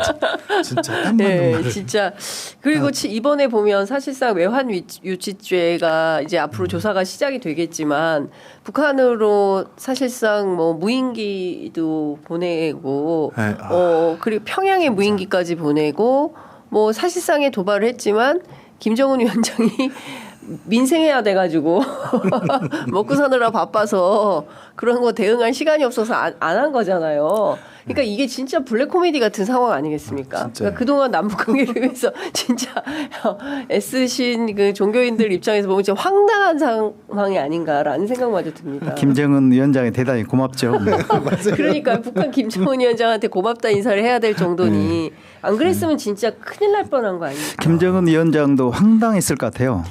진짜 딱 맞는 말을.
진짜. 그리고 이번에 보면 사실상 외환 유치죄가 이제 앞으로 조사가 시작이 되겠지만 북한으로 사실상 뭐 무인기도 보내고 그리고 평양에 무인기까지 보내고 뭐 사실상의 도발을 했지만 김정은 위원장이 민생해야 돼가지고 먹고 사느라 바빠서 그런 거 대응할 시간이 없어서 안 한 거잖아요. 그러니까 이게 진짜 블랙 코미디 같은 상황 아니겠습니까? 그러니까 그동안 남북 관계를 위해서 진짜 애쓰신 그 종교인들 입장에서 보면 진짜 황당한 상황이 아닌가라는 생각마저 듭니다.
김정은 위원장이 대단히 고맙죠.
그러니까 북한 김정은 위원장한테 고맙다 인사를 해야 될 정도니 안 그랬으면 진짜 큰일 날 뻔한 거 아닙니까?
김정은 위원장도 황당했을 것 같아요.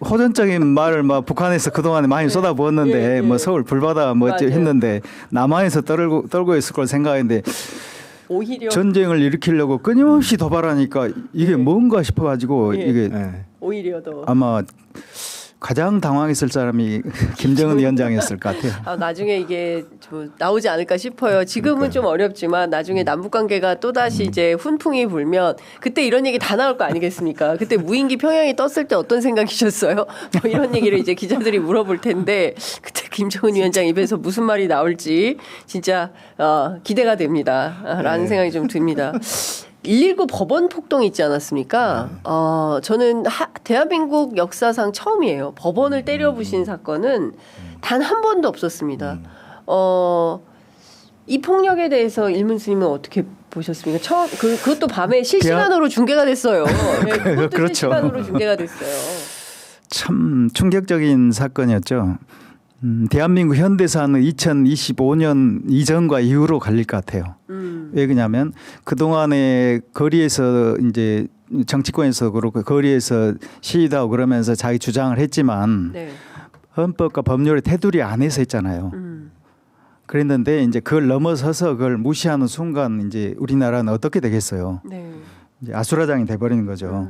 호전적인 말을 북한에서 그동안에 많이 쏟아부었는데 서울 불바다 했는데 남한에서 떨고 있을 걸 생각했는데
오히려
전쟁을 일으키려고 끊임없이 도발하니까 이게 뭔가 싶어가지고 이게
오히려 더
아마 가장 당황했을 사람이 김정은 위원장이었을 것 같아요.
아, 나중에 이게 좀 나오지 않을까 싶어요. 지금은 좀 어렵지만 나중에 남북 관계가 또 다시 이제 훈풍이 불면 그때 이런 얘기 다 나올 거 아니겠습니까? 그때 무인기 평양이 떴을 때 어떤 생각이셨어요? 뭐 이런 얘기를 이제 기자들이 물어볼 텐데 그때 김정은 위원장 입에서 무슨 말이 나올지 진짜 기대가 됩니다.라는 생각이 좀 듭니다. 119 법원 폭동 있지 않았습니까? 저는 대한민국 역사상 처음이에요. 법원을 때려부신 사건은 단 한 번도 없었습니다. 이 폭력에 대해서 일문스님은 어떻게 보셨습니까? 처음 그것도 밤에 실시간으로 중계가 됐어요. 네, 그것도
그렇죠.
실시간으로 중계가 됐어요.
참 충격적인 사건이었죠. 대한민국 현대사는 2025년 이전과 이후로 갈릴 것 같아요. 왜 그러냐면 그동안에 거리에서 이제 정치권에서 그렇고 거리에서 시위도 하고 그러면서 자기 주장을 했지만
네.
헌법과 법률의 테두리 안에서 했잖아요. 그랬는데 이제 그걸 넘어서서 그걸 무시하는 순간 이제 우리나라는 어떻게 되겠어요?
네.
이제 아수라장이 돼버리는 거죠.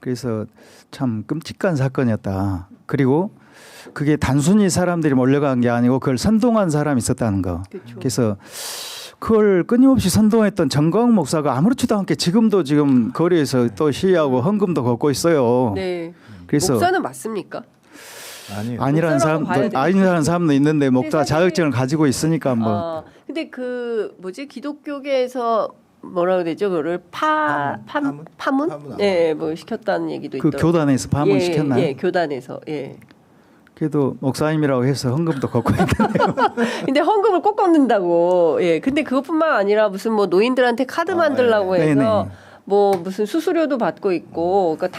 그래서 참 끔찍한 사건이었다. 그리고 그게 단순히 사람들이 몰려간 게 아니고 그걸 선동한 사람이 있었다는 거.
그렇죠.
그래서 그걸 끊임없이 선동했던 정광훈 목사가 아무렇지도 않게 지금도 지금 거리에서 또 시위하고 헌금도 걷고 있어요.
네.
그래서
목사는 맞습니까?
아니라는
목사라고 봐야 되겠죠.
아니라는 사람도 있는데 목사
근데 사실-
자격증을 가지고 있으니까 뭐
근데 그 뭐지 기독교계에서 뭐라고 해야 되죠? 그거를 파문?
파문?
네, 뭐 시켰다는 얘기도
그
있더라고요.
교단에서 파문 시켰나요?
예, 교단에서. 예.
그래도 목사님이라고 해서 헌금도 걷고 있겠네요.
근데 헌금을 꼭 걷는다고. 예. 근데 그것뿐만 아니라 무슨 뭐 노인들한테 카드 만들라고 해서
네네.
뭐 무슨 수수료도 받고 있고 그러니까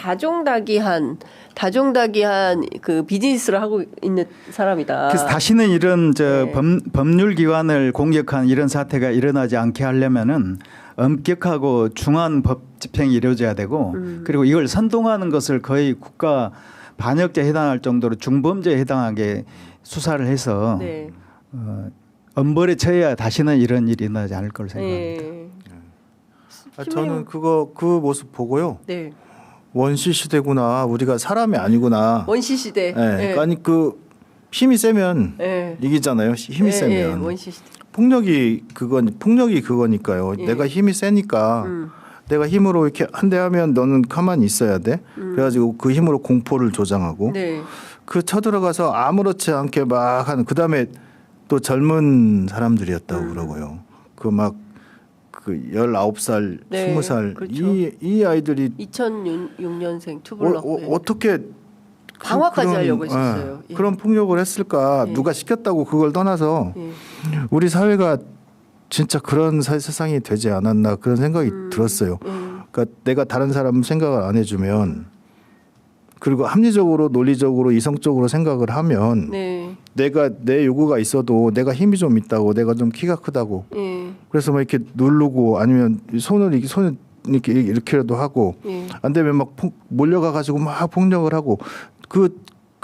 다종다기한 그 비즈니스를 하고 있는 사람이다.
그래서 다시는 이런
네.
법률 기관을 공격한 이런 사태가 일어나지 않게 하려면은 엄격하고 중한 법 집행이 이루어져야 되고 그리고 이걸 선동하는 것을 거의 국가 반역죄에 해당할 정도로 중범죄에 해당하게 수사를 해서
네.
엄벌에 처해야 다시는 이런 일이 일어나지 않을 거로 생각합니다.
네.
저는 그 모습 보고요.
네.
원시 시대구나. 우리가 사람이 아니구나.
원시 시대.
예. 아니 그 힘이 세면
예.
이기잖아요. 힘이
예,
세면.
예, 원시 시대.
폭력이 그거니까요.
예.
내가 힘이 세니까 내가 힘으로 이렇게 한 대 하면 너는 가만히 있어야 돼. 그래가지고 그 힘으로 공포를 조장하고
네.
그 쳐들어가서 아무렇지 않게 막 하는 그다음에 또 젊은 사람들이었다고 그러고요. 그 막 그 19살,
네,
20살
그렇죠.
이 아이들이
2006년생 투블럭. 네.
어떻게
강화까지
그런,
하려고 했었어요. 예.
그런 폭력을 했을까?
예.
누가 시켰다고 그걸 떠나서
예.
우리 사회가 진짜 그런 세상이 되지 않았나 그런 생각이 들었어요. 그러니까 내가 다른 사람 생각을 안 해주면 그리고 합리적으로 논리적으로 이성적으로 생각을 하면
네.
내가 내 요구가 있어도 내가 힘이 좀 있다고 내가 좀 키가 크다고
예.
그래서 막 이렇게 누르고 아니면 손을 이렇게라도 하고
예.
안 되면 막 몰려가 가지고 막 폭력을 하고 그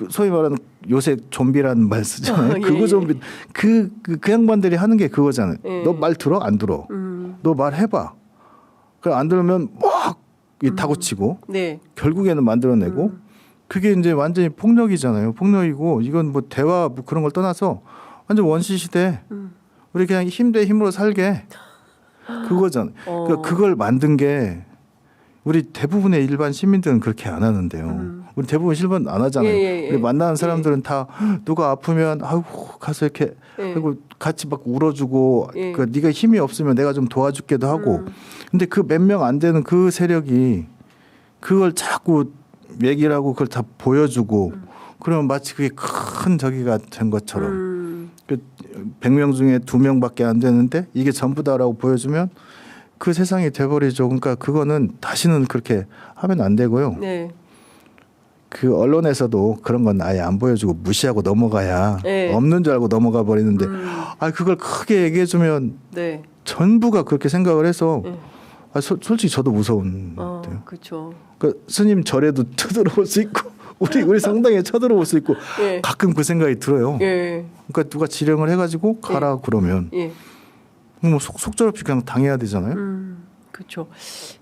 소위 말하는 요새 좀비라는 말 쓰잖아요.
예,
그거 좀비 그 양반들이 하는 게 그거잖아요.
예.
너 말 들어 안 들어? 너 말해봐. 그럼 안 들으면 막 다구치고
네.
결국에는 만들어내고 그게 이제 완전히 폭력이잖아요. 폭력이고 이건 뭐 대화 뭐 그런 걸 떠나서 완전 원시 시대. 우리 그냥 힘 대 힘으로 살게 그거잖아요. 그러니까 그걸 만든 게 우리 대부분의 일반 시민들은 그렇게 안 하는데요. 우리 대부분 실만 안 하잖아요.
예.
우리 만나는 사람들은 다 누가 아프면 아이고 가서 이렇게 그리고 같이 막 울어주고
예.
그 네가 힘이 없으면 내가 좀 도와줄게도 하고. 근데 그 몇 명 안 되는 그 세력이 그걸 자꾸 얘기를 하고 그걸 다 보여주고 그러면 마치 그게 큰 저기가 된 것처럼 그 100명 중에 2명밖에 안 되는데 이게 전부다라고 보여주면 그 세상이 돼버리죠. 그러니까 그거는 다시는 그렇게 하면 안 되고요.
네.
그 언론에서도 그런 건 아예 안 보여주고 무시하고 넘어가야
네.
없는 줄 알고 넘어가 버리는데 그걸 크게 얘기해주면
네.
전부가 그렇게 생각을 해서 솔직히 저도 무서운데요.
그렇죠.
그 스님 절에도 쳐들어올 수 있고 우리 성당에 쳐들어올 수 있고
예.
가끔 그 생각이 들어요.
예.
그러니까 누가 지령을 해가지고 가라 그러면
예.
뭐 속절없이 그냥 당해야 되잖아요.
그렇죠.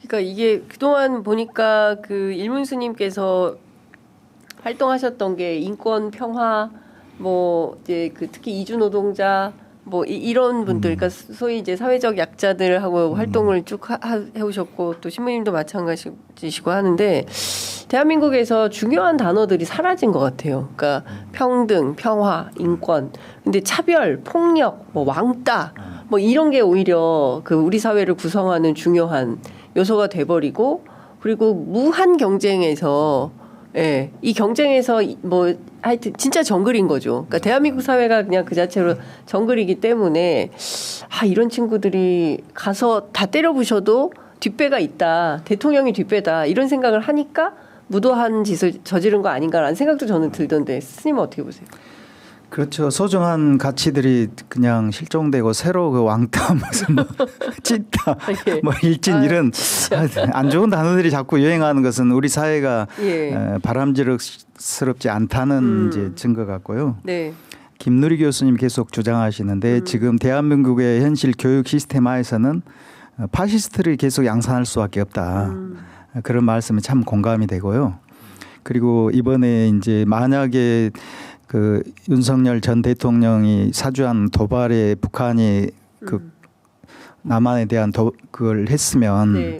그러니까 이게 그동안 보니까 그 일문스님께서 활동하셨던 게 인권 평화 뭐 이제 그 특히 이주 노동자 뭐 이런 분들 그러니까 소위 이제 사회적 약자들하고 활동을 쭉 해오셨고 또 신부님도 마찬가지시고 하는데 대한민국에서 중요한 단어들이 사라진 것 같아요. 그러니까 평등, 평화, 인권. 근데 차별, 폭력, 뭐 왕따 뭐 이런 게 오히려 그 우리 사회를 구성하는 중요한 요소가 돼버리고 그리고 무한 경쟁에서 예, 이 경쟁에서 뭐 하여튼 진짜 정글인 거죠. 그러니까 대한민국 사회가 그냥 그 자체로 정글이기 때문에 이런 친구들이 가서 다 때려부셔도 뒷배가 있다. 대통령이 뒷배다. 이런 생각을 하니까 무도한 짓을 저지른 거 아닌가라는 생각도 저는 들던데 스님은 어떻게 보세요?
그렇죠. 소중한 가치들이 그냥 실종되고 새로 그 왕따 무슨 뭐 찐따
예.
뭐 일진 이런 안 좋은 단어들이 자꾸 유행하는 것은 우리 사회가
예.
바람직스럽지 않다는 이제 증거 같고요.
네.
김누리 교수님 계속 주장하시는데 지금 대한민국의 현실 교육 시스템화에서는 파시스트를 계속 양산할 수밖에 없다. 그런 말씀이 참 공감이 되고요. 그리고 이번에 이제 만약에 그 윤석열 전 대통령이 사주한 도발에 북한이 그 남한에 대한 그걸 했으면
네.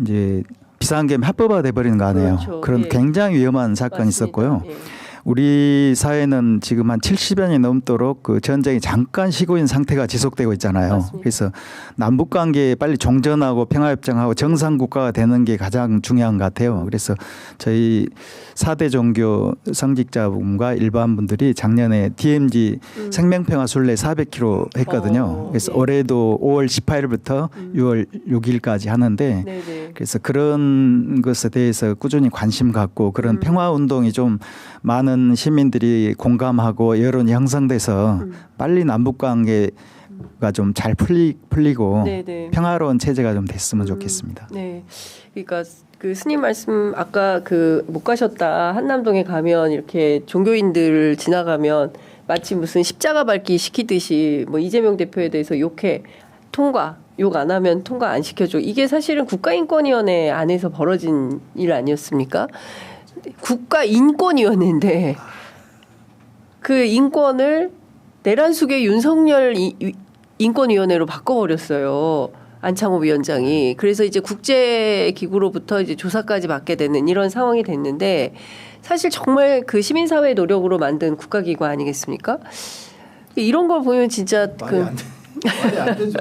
이제 비상계엄 합법화 돼버리는 거 아니에요.
그렇죠.
그런
예.
굉장히 위험한 사건이
맞습니다.
있었고요.
예.
우리 사회는 지금 한 70여 년이 넘도록 그 전쟁이 잠깐 쉬고 있는 상태가 지속되고 있잖아요.
맞습니다.
그래서 남북 관계에 빨리 종전하고 평화협정하고 정상 국가가 되는 게 가장 중요한 것 같아요. 그래서 저희 4대 종교 성직자분과 일반 분들이 작년에 DMZ 생명평화 순례 400km 했거든요. 그래서
예.
올해도 5월 18일부터 6월 6일까지 하는데
네네.
그래서 그런 것에 대해서 꾸준히 관심 갖고 그런 평화 운동이 좀 많은 시민들이 공감하고 여론이 형성돼서 빨리 남북 관계가 좀 잘 풀리고
네네.
평화로운 체제가 좀 됐으면 좋겠습니다.
네. 그러니까 그 스님 말씀 아까 그 못 가셨다 한남동에 가면 이렇게 종교인들 지나가면 마치 무슨 십자가 밟기 시키듯이 뭐 이재명 대표에 대해서 욕해 통과 욕 안 하면 통과 안 시켜줘. 이게 사실은 국가인권위원회 안에서 벌어진 일 아니었습니까? 국가인권위원회인데 그 인권을 내란숙의 윤석열 인권위원회로 바꿔버렸어요. 안창호 위원장이. 그래서 이제 국제기구로부터 이제 조사까지 받게 되는 이런 상황이 됐는데 사실 정말 그 시민사회의 노력으로 만든 국가기구 아니겠습니까? 이런 걸 보면 진짜
말이 안 되죠.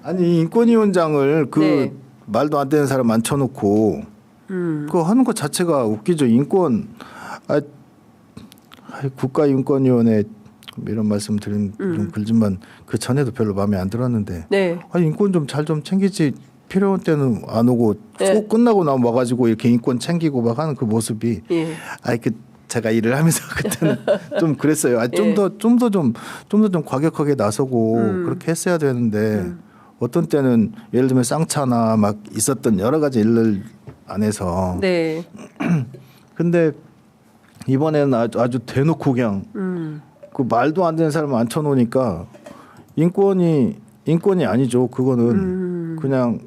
아니 인권위원장을 그
네.
말도 안 되는 사람 앉혀놓고 그거 하는 것 자체가 웃기죠. 인권 국가인권위원회 이런 말씀 드린 좀 글지만 그 전에도 별로 마음에 안 들었는데
네.
인권 좀 잘 좀 챙기지 필요한 때는 안 오고
네.
꼭 끝나고 나면 와가지고 이렇게 인권 챙기고 막 하는 그 모습이
예.
제가 일을 하면서 그때는 좀 그랬어요. 좀 더 좀 과격하게 나서고 그렇게 했어야 되는데 어떤 때는 예를 들면 쌍차나 막 있었던 여러 가지 일을 안에서
네.
근데 이번에는 아주 대놓고 그냥 그 말도 안 되는 사람을 앉혀놓으니까 인권이 아니죠. 그거는 그냥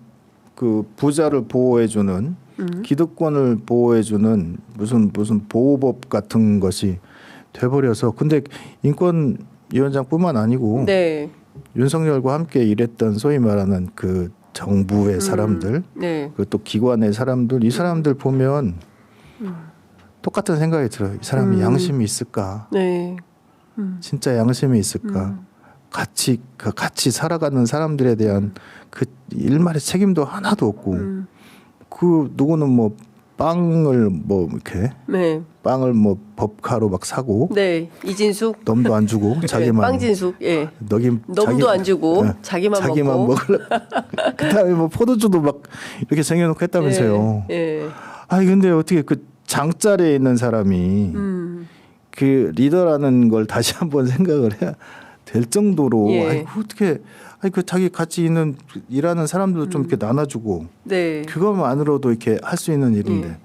그 부자를 보호해주는 기득권을 보호해주는 무슨 보호법 같은 것이 돼버려서 근데 인권위원장뿐만 아니고
네.
윤석열과 함께 일했던 소위 말하는 그 정부의 사람들
네.
그 또 기관의 사람들 이 사람들 보면 똑같은 생각이 들어요. 이 사람이 양심이 있을까?
네.
진짜 양심이 있을까? 같이 살아가는 사람들에 대한 그 일말의 책임도 하나도 없고 그 누구는 뭐 빵을 뭐 이렇게
네.
빵을 뭐 법카로 막 사고
네. 이진숙.
넘도 안 주고 자기만
빵진숙. 예.
넘도
안 주고 자기만 먹고.
먹으려. 그다음에 뭐 포도주도 막 이렇게 쟁여놓고 했다면서요.
예.
아니 근데 어떻게 그 장자리에 있는 사람이 그 리더라는 걸 다시 한번 생각을 해야 될 정도로
예.
아니 어떻게 그 자기 같이 있는 일하는 사람들도 좀 이렇게 나눠주고
네.
그것만으로도 이렇게 할 수 있는 일인데
예.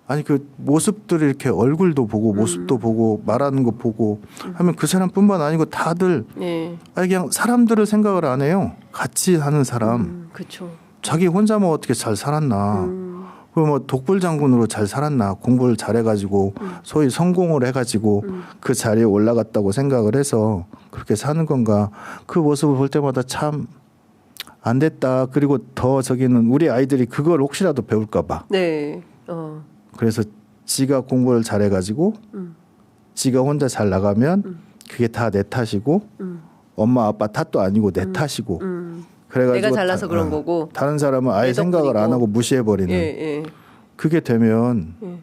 아니 그 모습들을 이렇게 얼굴도 보고 모습도 보고 말하는 거 보고 하면 그 사람뿐만 아니고 다들
예.
아니 그냥 사람들을 생각을 안 해요. 같이 하는 사람
그렇죠.
자기 혼자만 어떻게 잘 살았나 그럼 뭐 독불 장군으로 잘 살았나? 공부를 잘해가지고 소위 성공을 해가지고 그 자리에 올라갔다고 생각을 해서 그렇게 사는 건가? 그 모습을 볼 때마다 참 안 됐다. 그리고 더 저기는 우리 아이들이 그걸 혹시라도 배울까봐.
네.
그래서 지가 공부를 잘해가지고 지가 혼자 잘 나가면 그게 다 내 탓이고 엄마 아빠 탓도 아니고 내 탓이고. 그래가지고
내가 잘나서 그런 거고
다른 사람은 아예
내
생각을 안
덕분이고.
하고 무시해버리는.
예, 예.
그게 되면
예.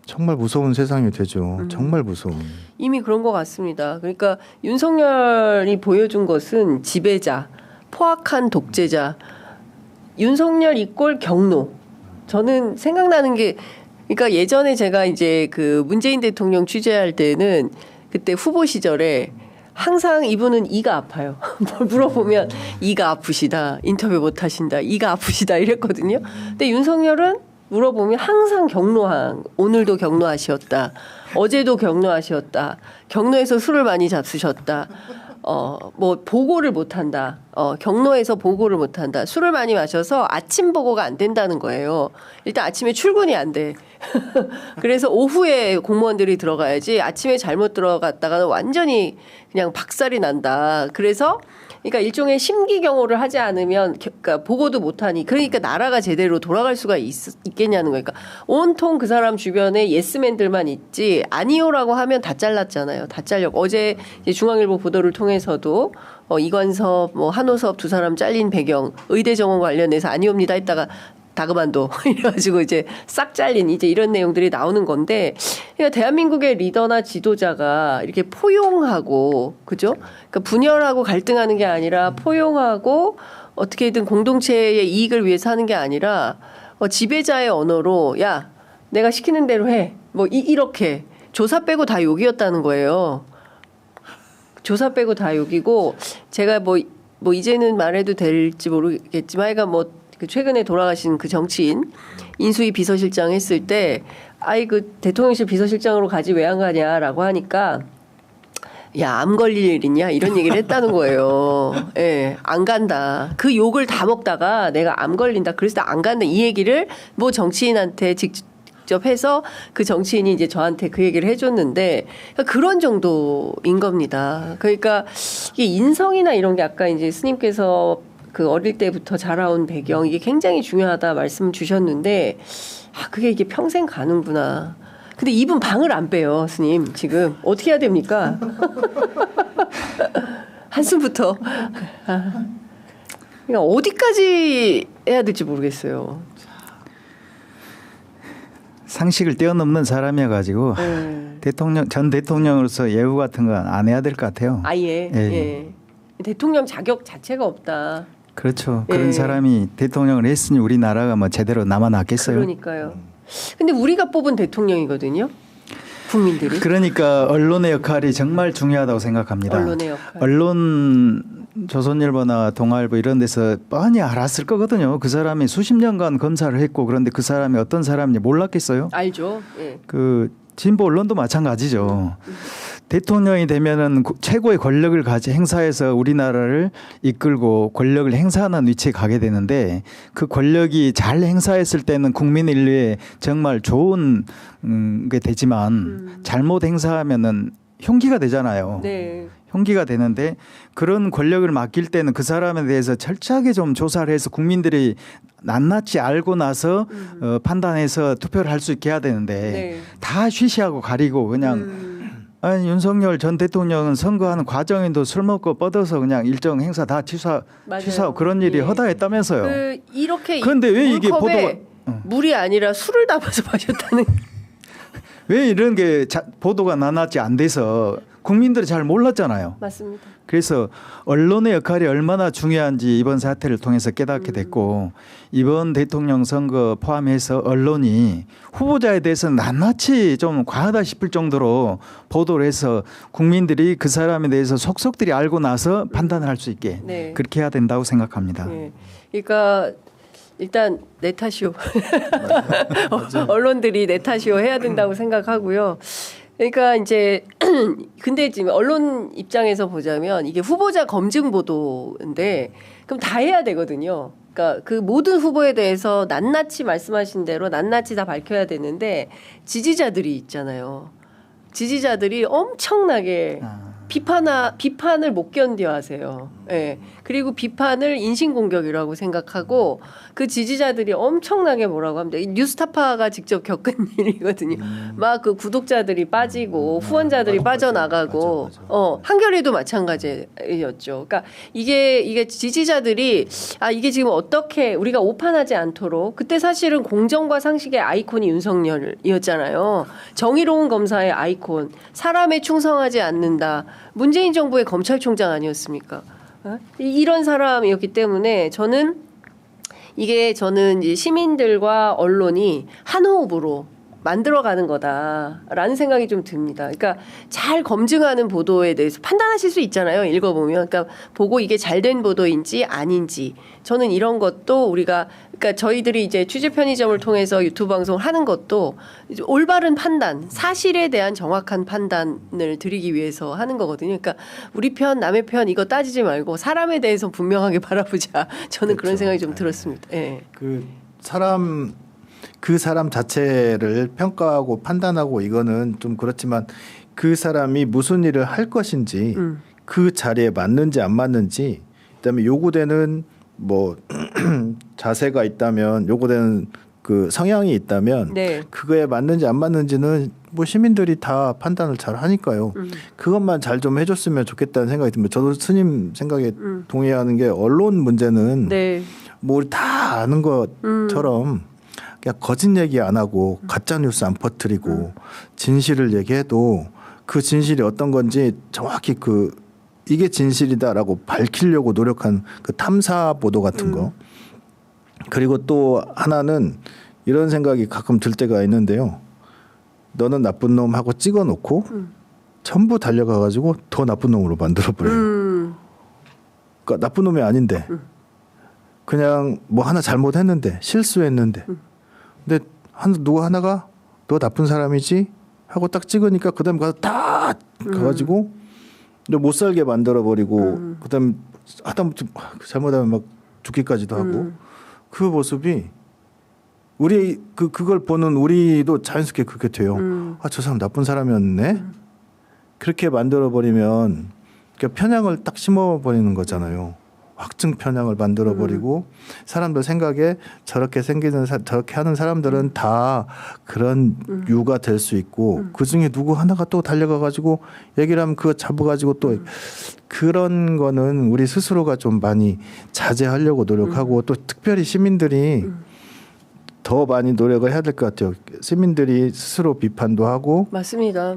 정말 무서운 세상이 되죠. 정말 무서운.
이미 그런 것 같습니다. 그러니까 윤석열이 보여준 것은 지배자, 포악한 독재자, 윤석열 이꼴 경로. 저는 생각나는 게, 그러니까 예전에 제가 이제 그 문재인 대통령 취재할 때는 그때 후보 시절에 항상 이분은 이가 아파요. 뭘 물어보면 이가 아프시다, 인터뷰 못 하신다, 이가 아프시다 이랬거든요. 근데 윤석열은 물어보면 항상 경로항, 오늘도 경로하셨다, 어제도 경로하셨다, 경로에서 술을 많이 잡수셨다, 뭐 보고를 못 한다, 경로에서 보고를 못 한다, 술을 많이 마셔서 아침 보고가 안 된다는 거예요. 일단 아침에 출근이 안 돼. 그래서 오후에 공무원들이 들어가야지 아침에 잘못 들어갔다가는 완전히 그냥 박살이 난다. 그래서 그러니까 일종의 심기경호를 하지 않으면 그러니까 보고도 못하니 그러니까 나라가 제대로 돌아갈 수가 있겠냐는 거니까 온통 그 사람 주변에 예스맨들만 있지 아니요라고 하면 다 잘랐잖아요. 다 잘렸고 어제 이제 중앙일보 보도를 통해서도 이관섭 뭐 한호섭 두 사람 잘린 배경 의대 정원 관련해서 아니옵니다 했다가 다 그만둬 이래가지고 이제 싹 잘린 이제 이런 내용들이 나오는 건데 그러니까 대한민국의 리더나 지도자가 이렇게 포용하고 그죠? 그러니까 분열하고 갈등하는 게 아니라 포용하고 어떻게든 공동체의 이익을 위해서 하는 게 아니라 지배자의 언어로 야 내가 시키는 대로 해 뭐 이렇게 조사 빼고 다 욕이었다는 거예요. 조사 빼고 다 욕이고 제가 뭐 이제는 말해도 될지 모르겠지만 하여간 뭐 그 최근에 돌아가신 그 정치인 인수위 비서실장 했을 때 아이 그 대통령실 비서실장으로 가지 왜 안 가냐라고 하니까 야, 암 걸릴 일 있냐 이런 얘기를 했다는 거예요. 예, 안 간다. 그 욕을 다 먹다가 내가 암 걸린다. 그래서 안 간다. 이 얘기를 뭐 정치인한테 직접 해서 그 정치인이 이제 저한테 그 얘기를 해줬는데 그런 정도인 겁니다. 그러니까 이게 인성이나 이런 게 아까 이제 스님께서 그 어릴 때부터 자라온 배경 이게 굉장히 중요하다 말씀 주셨는데 그게 이게 평생 가는구나. 근데 이분 방을 안 빼요, 스님. 지금 어떻게 해야 됩니까? 한숨부터. 그러니까 어디까지 해야 될지 모르겠어요.
상식을 뛰어넘는 사람이어가지고 전 대통령으로서 예우 같은 건 안 해야 될 것 같아요.
아예. 예. 대통령 자격 자체가 없다.
그렇죠. 그런 사람이 대통령을 했으니 우리나라가 뭐 제대로 남아났겠어요.
그러니까요. 근데 우리가 뽑은 대통령이거든요. 국민들이.
그러니까 언론의 역할이 정말 중요하다고 생각합니다.
언론의 역할.
언론 조선일보나 동아일보 이런 데서 뻔히 알았을 거거든요. 그 사람이 수십 년간 검사를 했고 그런데 그 사람이 어떤 사람인지 몰랐겠어요?
알죠. 예.
그 진보 언론도 마찬가지죠. 대통령이 되면은 최고의 권력을 행사해서 우리나라를 이끌고 권력을 행사하는 위치에 가게 되는데 그 권력이 잘 행사했을 때는 국민 인류에 정말 좋은 게 되지만 잘못 행사하면은 흉기가 되잖아요.
네.
흉기가 되는데 그런 권력을 맡길 때는 그 사람에 대해서 철저하게 좀 조사를 해서 국민들이 낱낱이 알고 나서 판단해서 투표를 할 수 있게 해야 되는데
네.
다 쉬쉬하고 가리고 그냥 아니 윤석열 전 대통령은 선거하는 과정에도 술 먹고 뻗어서 그냥 일정 행사 다 취소하고 그런 일이 허다했다면서요.
이렇게
그런데 왜 이게
물컵에 물이 아니라 술을 담아서 마셨다는.
왜 이런 게 보도가 낱낱이 안 돼서 국민들이 잘 몰랐잖아요.
맞습니다.
그래서 언론의 역할이 얼마나 중요한지 이번 사태를 통해서 깨닫게 됐고 이번 대통령 선거 포함해서 언론이 후보자에 대해서 낱낱이 좀 과하다 싶을 정도로 보도를 해서 국민들이 그 사람에 대해서 속속들이 알고 나서 판단을 할 수 있게
네.
그렇게 해야 된다고 생각합니다.
네. 그러니까 일단 내 탓이요. 언론들이 내 탓이요 해야 된다고 생각하고요. 그러니까 이제 근데 지금 언론 입장에서 보자면 이게 후보자 검증 보도인데 그럼 다 해야 되거든요. 그러니까 그 모든 후보에 대해서 낱낱이 말씀하신 대로 낱낱이 다 밝혀야 되는데 지지자들이 있잖아요. 지지자들이 엄청나게 비판을 못 견뎌하세요. 예. 그리고 비판을 인신공격이라고 생각하고 그 지지자들이 엄청나게 뭐라고 합니다. 뉴스타파가 직접 겪은 일이거든요. 막 그 구독자들이 빠지고 후원자들이 빠져나가고 한겨레도 마찬가지였죠. 그러니까 이게 지지자들이 이게 지금 어떻게 우리가 오판하지 않도록 그때 사실은 공정과 상식의 아이콘이 윤석열이었잖아요. 정의로운 검사의 아이콘, 사람에 충성하지 않는다. 문재인 정부의 검찰총장 아니었습니까? 이런 사람이었기 때문에 저는 이제 시민들과 언론이 한 호흡으로 만들어가는 거다라는 생각이 좀 듭니다. 그러니까 잘 검증하는 보도에 대해서 판단하실 수 있잖아요. 읽어보면. 그러니까 보고 이게 잘된 보도인지 아닌지. 저는 이런 것도 그러니까 저희들이 이제 취재 편의점을 통해서 유튜브 방송을 하는 것도 이제 올바른 판단, 사실에 대한 정확한 판단을 드리기 위해서 하는 거거든요. 그러니까 우리 편, 남의 편 이거 따지지 말고 사람에 대해서 분명하게 바라보자. 저는 그런 생각이 좀 들었습니다. 예.
그 사람 자체를 평가하고 판단하고 이거는 좀 그렇지만 그 사람이 무슨 일을 할 것인지 그 자리에 맞는지 안 맞는지 그다음에 요구되는 뭐 자세가 있다면 요구되는 그 성향이 있다면
네.
그거에 맞는지 안 맞는지는 뭐 시민들이 다 판단을 잘 하니까요. 그것만 잘 좀 해줬으면 좋겠다는 생각이 듭니다. 저도 스님 생각에 동의하는 게 언론 문제는
네.
뭐 우리 다 아는 것처럼 그냥 거짓 얘기 안 하고 가짜 뉴스 안 퍼뜨리고 진실을 얘기해도 그 진실이 어떤 건지 정확히 이게 진실이다라고 밝히려고 노력한 그 탐사 보도 같은 거. 그리고 또 하나는 이런 생각이 가끔 들 때가 있는데요. 너는 나쁜 놈 하고 찍어놓고 전부 달려가 가지고 더 나쁜 놈으로 만들어버려요. 그러니까 나쁜 놈이 아닌데 그냥 뭐 하나 잘못했는데 실수했는데 근데 누구 하나가 너 나쁜 사람이지 하고 딱 찍으니까 그다음 가서 다 가가지고 못 살게 만들어 버리고 그다음 하다못해 잘못하면 막 죽기까지도 하고 그 모습이 우리 그걸 보는 우리도 자연스럽게 그렇게 돼요. 저 사람 나쁜 사람이었네. 그렇게 만들어 버리면 그러니까 편향을 딱 심어 버리는 거잖아요. 확증 편향을 만들어 버리고 사람들 생각에 저렇게 저렇게 하는 사람들은 다 그런 유가 될 수 있고 그 중에 누구 하나가 또 달려가 가지고 얘기를 하면 그거 잡아 가지고 또 그런 거는 우리 스스로가 좀 많이 자제하려고 노력하고 또 특별히 시민들이 더 많이 노력을 해야 될 것 같아요. 시민들이 스스로 비판도 하고
맞습니다.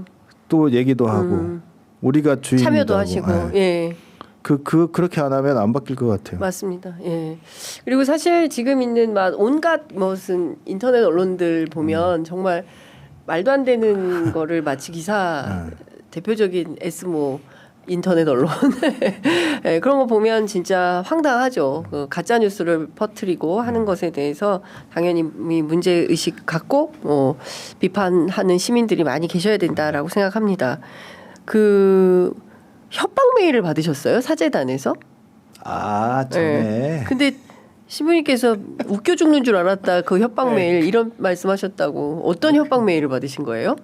또 얘기도 하고 우리가 주인이라고
참여도 하시고 예.
그렇게 안 하면 안 바뀔 것 같아요.
맞습니다. 예. 그리고 사실 지금 있는 온갖 무슨 인터넷 언론들 보면 정말 말도 안 되는 거를 마치 기사 대표적인 S모 인터넷 언론 예, 그런 거 보면 진짜 황당하죠. 가짜 뉴스를 퍼뜨리고 하는 것에 대해서 당연히 문제 의식 갖고 비판하는 시민들이 많이 계셔야 된다라고 생각합니다. 협박 메일을 받으셨어요? 사재단에서?
전에.
네. 근데 신부님께서 웃겨 죽는 줄 알았다. 그 협박 메일 이런 말씀하셨다고. 어떤 협박 메일을 받으신 거예요?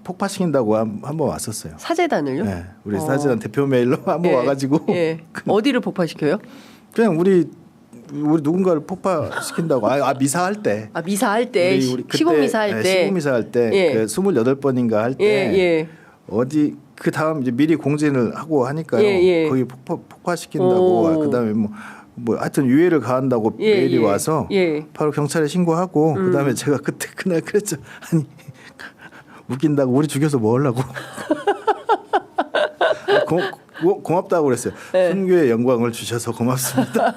폭파시킨다고 한번 왔었어요.
사재단을요?
네. 우리 사재단 대표 메일로 한번 와가지고.
어디를 폭파시켜요?
그냥 우리 누군가를 폭파시킨다고. 미사할 때.
미사할 때. 시국 미사할 때.
시국 미사할 때. 28번인가 할 때. 어디 그 다음 이제 미리 공진을 하고 하니까요. 거기 폭파시킨다고. 그다음에 뭐 하여튼 유해를 가한다고 메일이 와서 바로 경찰에 신고하고 그다음에 제가 그날 그랬죠. 아니 웃긴다고 우리 죽여서 뭐 하려고. 고맙다고 그랬어요. 순교의 영광을 주셔서 고맙습니다.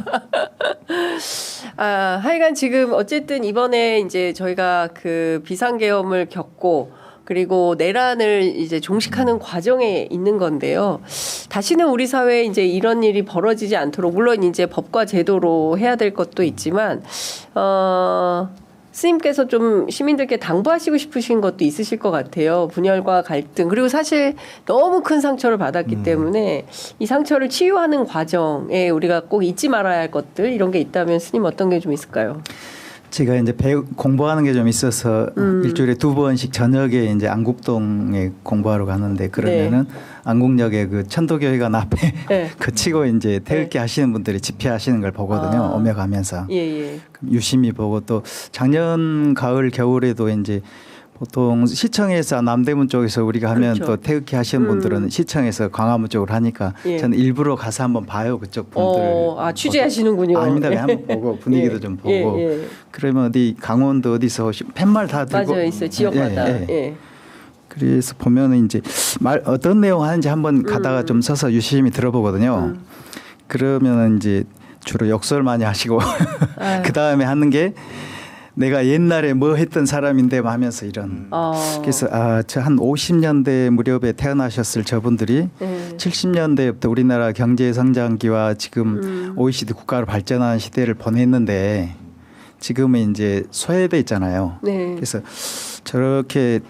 하여간 지금 어쨌든 이번에 이제 저희가 그 비상계엄을 겪고 그리고 내란을 이제 종식하는 과정에 있는 건데요. 다시는 우리 사회에 이제 이런 일이 벌어지지 않도록 물론 이제 법과 제도로 해야 될 것도 있지만 스님께서 좀 시민들께 당부하시고 싶으신 것도 있으실 것 같아요. 분열과 갈등 그리고 사실 너무 큰 상처를 받았기 때문에 이 상처를 치유하는 과정에 우리가 꼭 잊지 말아야 할 것들 이런 게 있다면 스님 어떤 게 좀 있을까요?
제가 이제 공부하는 게 좀 있어서 일주일에 2번씩 저녁에 이제 안국동에 공부하러 가는데 그러면은 안국역에 그 천도교회관 앞에
네.
그치고 이제 태극기 하시는 분들이 집회하시는 걸 보거든요. 오며 가면서
예.
유심히 보고 또 작년 가을 겨울에도 이제 보통 시청에서 남대문 쪽에서 우리가 하면
그렇죠.
또 태극기 하시는 분들은 시청에서 광화문 쪽으로 하니까 저는 일부러 가서 한번 봐요. 그쪽 분들.
취재하시는군요.
아닙니다. 그냥 한번 보고 분위기도 좀 보고. 그러면 어디 강원도 어디서 팻말 다 들고.
맞아요. 있어요. 지역마다.
그래서 보면은 이제 어떤 내용 하는지 한번 가다가 좀 서서 유심히 들어보거든요. 그러면은 이제 주로 욕설 많이 하시고 그 다음에 하는 게 내가 옛날에 뭐 했던 사람인데 하면서 이런. 그래서 저 한 50년대 무렵에 태어나셨을 저분들이 70년대부터 우리나라 경제 성장기와 지금 OECD 국가로 발전하는 시대를 보냈는데 지금은 이제 소외돼 있잖아요. 그래서 저렇게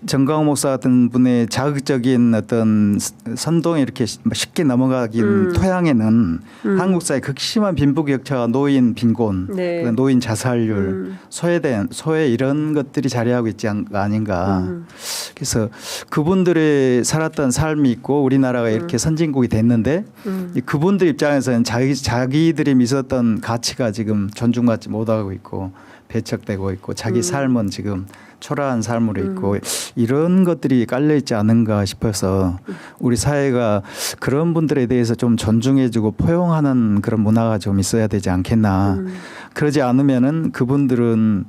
정광훈 목사 같은 분의 자극적인 어떤 선동에 이렇게 쉽게 넘어가긴 토양에는 한국사의 극심한 빈부격차와 노인 빈곤, 노인 자살률, 소외 이런 것들이 자리하고 있지 아닌가. 그래서 그분들의 살았던 삶이 있고 우리나라가 이렇게 선진국이 됐는데 그분들 입장에서는 자기들이 믿었던 가치가 지금 존중받지 못하고 있고 배척되고 있고 자기 삶은 지금 초라한 삶으로 있고 이런 것들이 깔려 있지 않은가 싶어서 우리 사회가 그런 분들에 대해서 좀 존중해주고 포용하는 그런 문화가 좀 있어야 되지 않겠나. 그러지 않으면은 그분들은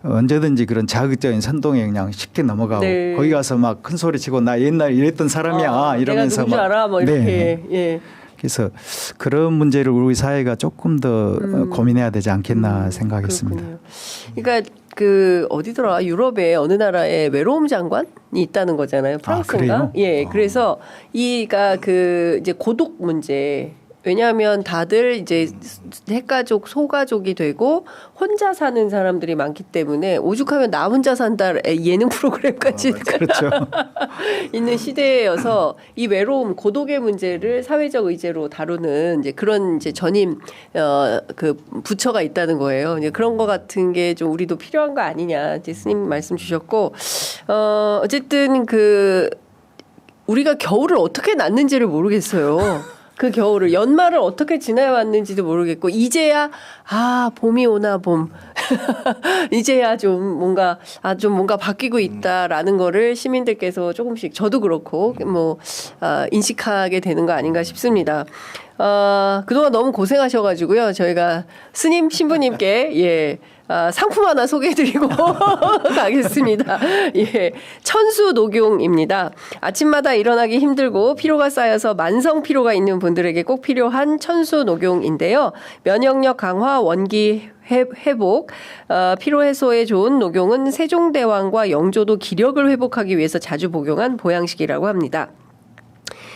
언제든지 그런 자극적인 선동에 그냥 쉽게 넘어가고 거기 가서 막 큰 소리 치고 나 옛날 이랬던 사람이야 이러면서
내가 누군지 알아 뭐 이렇게.
그래서 그런 문제를 우리 사회가 조금 더 고민해야 되지 않겠나 생각했습니다.
그렇군요. 그러니까 그 어디더라 유럽의 어느 나라에 외로움 장관이 있다는 거잖아요. 프랑스인가? 그래서 이가 그 이제 고독 문제. 왜냐하면 다들 이제 핵가족, 소가족이 되고 혼자 사는 사람들이 많기 때문에 오죽하면 나 혼자 산다 예능 프로그램까지
그렇죠.
있는 시대여서 이 외로움, 고독의 문제를 사회적 의제로 다루는 이제 그런 이제 전임 그 부처가 있다는 거예요. 이제 그런 거 같은 게 좀 우리도 필요한 거 아니냐 이제 스님 말씀 주셨고 어쨌든 그 우리가 겨울을 어떻게 났는지를 모르겠어요. 그 겨울을 연말을 어떻게 지나왔는지도 모르겠고 이제야 봄이 오나 봄 이제야 좀 뭔가 바뀌고 있다라는 거를 시민들께서 조금씩 저도 그렇고 뭐 인식하게 되는 거 아닌가 싶습니다. 그동안 너무 고생하셔가지고요. 저희가 스님 신부님께 상품 하나 소개해드리고 가겠습니다. 천수 녹용입니다. 아침마다 일어나기 힘들고 피로가 쌓여서 만성 피로가 있는 분들에게 꼭 필요한 천수 녹용인데요. 면역력 강화, 원기 회복, 피로 해소에 좋은 녹용은 세종대왕과 영조도 기력을 회복하기 위해서 자주 복용한 보양식이라고 합니다.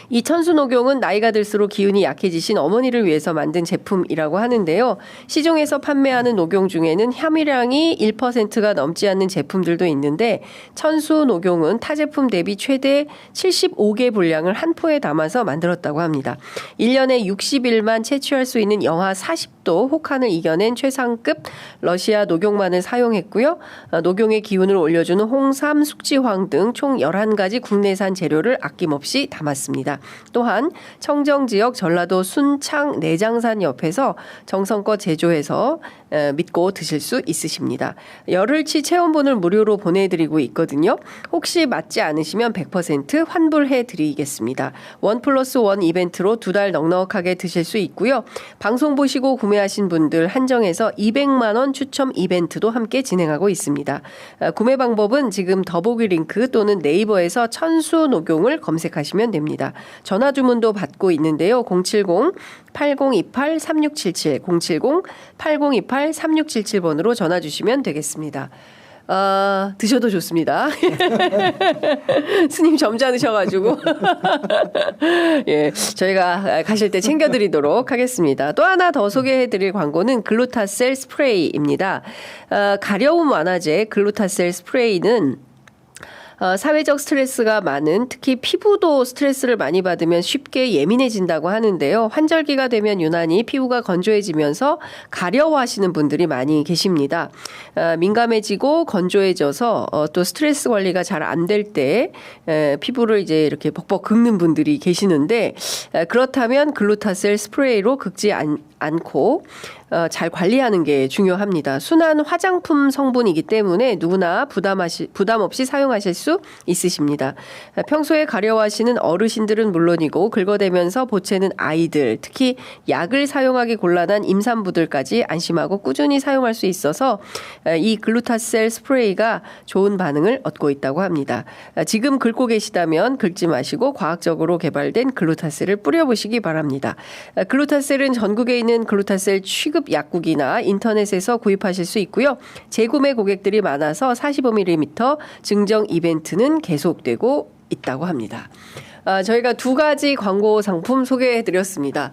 이 천수녹용은 나이가 들수록 기운이 약해지신 어머니를 위해서 만든 제품이라고 하는데요. 시중에서 판매하는 녹용 중에는 함유량이 1%가 넘지 않는 제품들도 있는데 천수녹용은 타 제품 대비 최대 75개 분량을 한 포에 담아서 만들었다고 합니다. 1년에 60일만 채취할 수 있는 영하 40도 혹한을 이겨낸 최상급 러시아 녹용만을 사용했고요. 녹용의 기운을 올려주는 홍삼, 숙지황 등 총 11가지 국내산 재료를 아낌없이 담았습니다. 또한 청정지역 전라도 순창 내장산 옆에서 정성껏 제조해서 믿고 드실 수 있으십니다. 열흘치 체험본을 무료로 보내드리고 있거든요. 혹시 맞지 않으시면 100% 환불해드리겠습니다. 1+1 이벤트로 2달 넉넉하게 드실 수 있고요. 방송 보시고 구매하신 분들 한정해서 200만 원 추첨 이벤트도 함께 진행하고 있습니다. 구매 방법은 지금 더보기 링크 또는 네이버에서 천수녹용을 검색하시면 됩니다. 전화 주문도 받고 있는데요. 070-8028-3677, 070-8028-3677번으로 전화 주시면 되겠습니다. 드셔도 좋습니다. 스님 점잖으셔가지고 예, 저희가 가실 때 챙겨드리도록 하겠습니다. 또 하나 더 소개해드릴 광고는 글루타셀 스프레이입니다. 가려움 완화제 글루타셀 스프레이는 사회적 스트레스가 많은 특히 피부도 스트레스를 많이 받으면 쉽게 예민해진다고 하는데요. 환절기가 되면 유난히 피부가 건조해지면서 가려워하시는 분들이 많이 계십니다. 민감해지고 건조해져서 또 스트레스 관리가 잘 안 될 때 피부를 이제 이렇게 벅벅 긁는 분들이 계시는데 그렇다면 글루타셀 스프레이로 긁지 않고 잘 관리하는 게 중요합니다. 순한 화장품 성분이기 때문에 누구나 부담 없이 사용하실 수 있으십니다. 평소에 가려워하시는 어르신들은 물론이고 긁어대면서 보채는 아이들, 특히 약을 사용하기 곤란한 임산부들까지 안심하고 꾸준히 사용할 수 있어서 이 글루타셀 스프레이가 좋은 반응을 얻고 있다고 합니다. 지금 긁고 계시다면 긁지 마시고 과학적으로 개발된 글루타셀을 뿌려보시기 바랍니다. 글루타셀은 전국에 있는 글루타셀 취급 약국이나 인터넷에서 구입하실 수 있고요. 재구매 고객들이 많아서 45ml 증정 이벤트는 계속되고 있다고 합니다. 저희가 두 가지 광고 상품 소개해드렸습니다.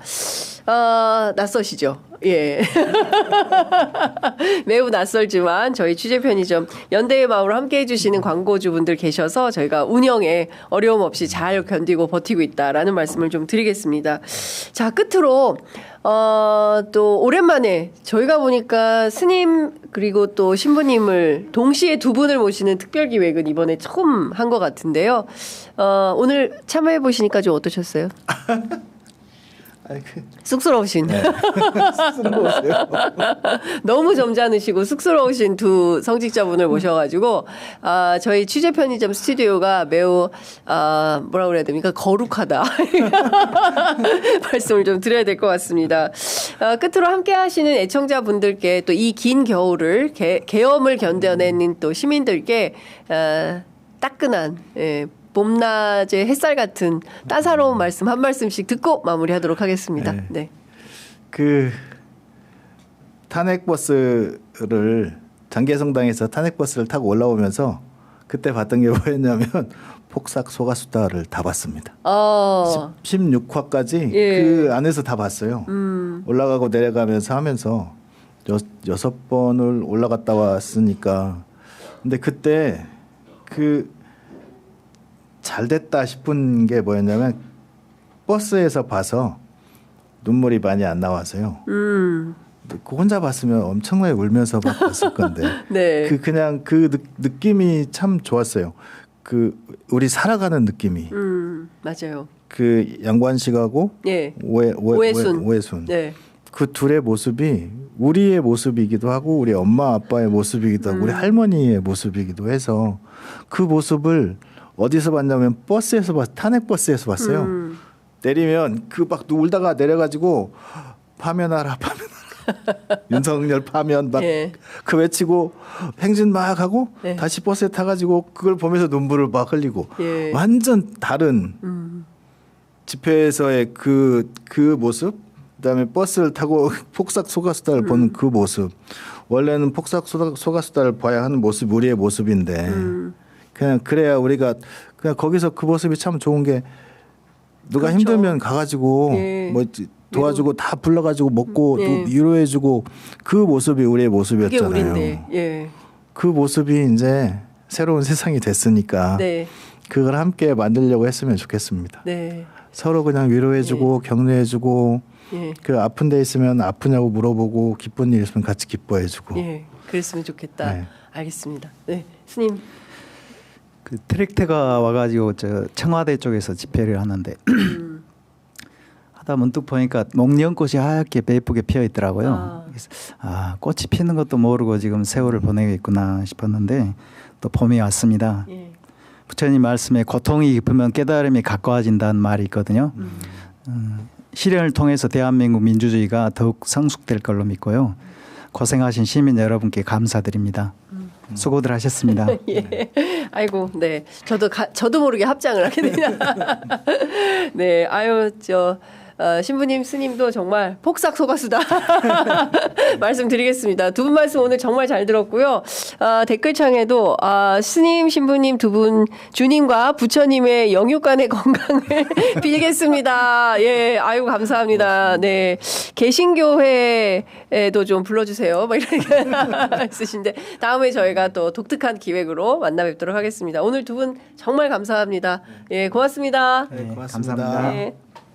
낯서시죠? 예. 매우 낯설지만 저희 취재 편의점 연대의 마음으로 함께 해주시는 광고주분들 계셔서 저희가 운영에 어려움 없이 잘 견디고 버티고 있다라는 말씀을 좀 드리겠습니다. 자, 끝으로 또 오랜만에 저희가 보니까 스님 그리고 또 신부님을 동시에 두 분을 모시는 특별 기획은 이번에 처음 한 것 같은데요. 오늘 참여해 보시니까 좀 어떠셨어요? 쑥스러우신.
네. 쑥스러우세요.
너무 점잖으시고 쑥스러우신 두 성직자분을 모셔가지고 저희 취재 편의점 스튜디오가 매우 뭐라 그래야 됩니까? 거룩하다. 말씀을 좀 드려야 될 것 같습니다. 끝으로 함께 하시는 애청자분들께 또 이 긴 겨울을 계엄을 견뎌내는 또 시민들께 따끈한 봄낮의 햇살 같은 따사로운 말씀 한 말씀씩 듣고 마무리하도록 하겠습니다.
네.
네.
그 탄핵버스를 장계성당에서 탄핵버스를 타고 올라오면서 그때 봤던 게 뭐였냐면 폭삭 소가수다를 다 봤습니다. 16화까지
예.
그 안에서 다 봤어요. 올라가고 내려가면서 하면서 6번을 올라갔다 왔으니까. 근데 그때 잘 됐다 싶은 게 뭐였냐면 버스에서 봐서 눈물이 많이 안 나와서요. 그 혼자 봤으면 엄청나게 울면서 봤을 건데.
네.
그냥 그 느낌이 참 좋았어요. 우리 살아가는 느낌이.
맞아요.
그 양관식하고
예.
오해순.
네.
그 둘의 모습이 우리의 모습이기도 하고 우리 엄마 아빠의 모습이기도 하고 우리 할머니의 모습이기도 해서 그 모습을 어디서 봤냐면 탄핵버스에서 봤어요. 내리면 막 울다가 내려가지고 파면하라. 윤석열 파면 막 그 외치고 행진 막 하고 다시 버스에 타가지고 그걸 보면서 눈물을 막 흘리고 완전 다른 집회에서의 그 모습 그다음에 버스를 타고 폭삭 소가수다를 보는 그 모습 원래는 폭삭 소가수다를 봐야 하는 모습 우리의 모습인데 그냥 그래야 우리가 그냥 거기서 그 모습이 참 좋은 게 누가
그렇죠.
힘들면 가가지고 뭐 도와주고 다 불러가지고 먹고 또 위로해주고 그 모습이 우리의 모습이었잖아요.
그게 우리인데.
그 모습이 이제 새로운 세상이 됐으니까 그걸 함께 만들려고 했으면 좋겠습니다.
네.
서로 그냥 위로해주고 격려해주고 그 아픈 데 있으면 아프냐고 물어보고 기쁜 일 있으면 같이 기뻐해주고.
그랬으면 좋겠다.
네.
알겠습니다. 네, 스님.
그 트랙터가 와가지고 저 청와대 쪽에서 집회를 하는데 하다 문득 보니까 목련꽃이 하얗게 예쁘게 피어 있더라고요. 그래서 꽃이 피는 것도 모르고 지금 세월을 보내고 있구나 싶었는데 또 봄이 왔습니다. 부처님 말씀에 고통이 깊으면 깨달음이 가까워진다는 말이 있거든요. 시련을 통해서 대한민국 민주주의가 더욱 성숙될 걸로 믿고요. 고생하신 시민 여러분께 감사드립니다. 수고들 하셨습니다.
아이고, 네. 저도 모르게 합장을 하게 되냐. 네, 신부님 스님도 정말 폭삭 소가수다 말씀드리겠습니다. 두 분 말씀 오늘 정말 잘 들었고요. 댓글창에도 스님 신부님 두 분 주님과 부처님의 영육간의 건강을 빌겠습니다. 예, 아유 감사합니다. 네, 개신교회에도 좀 불러주세요. 뭐 이렇게 있으신데 다음에 저희가 또 독특한 기획으로 만나 뵙도록 하겠습니다. 오늘 두 분 정말 감사합니다. 예, 고맙습니다.
네, 고맙습니다.
감사합니다.
네.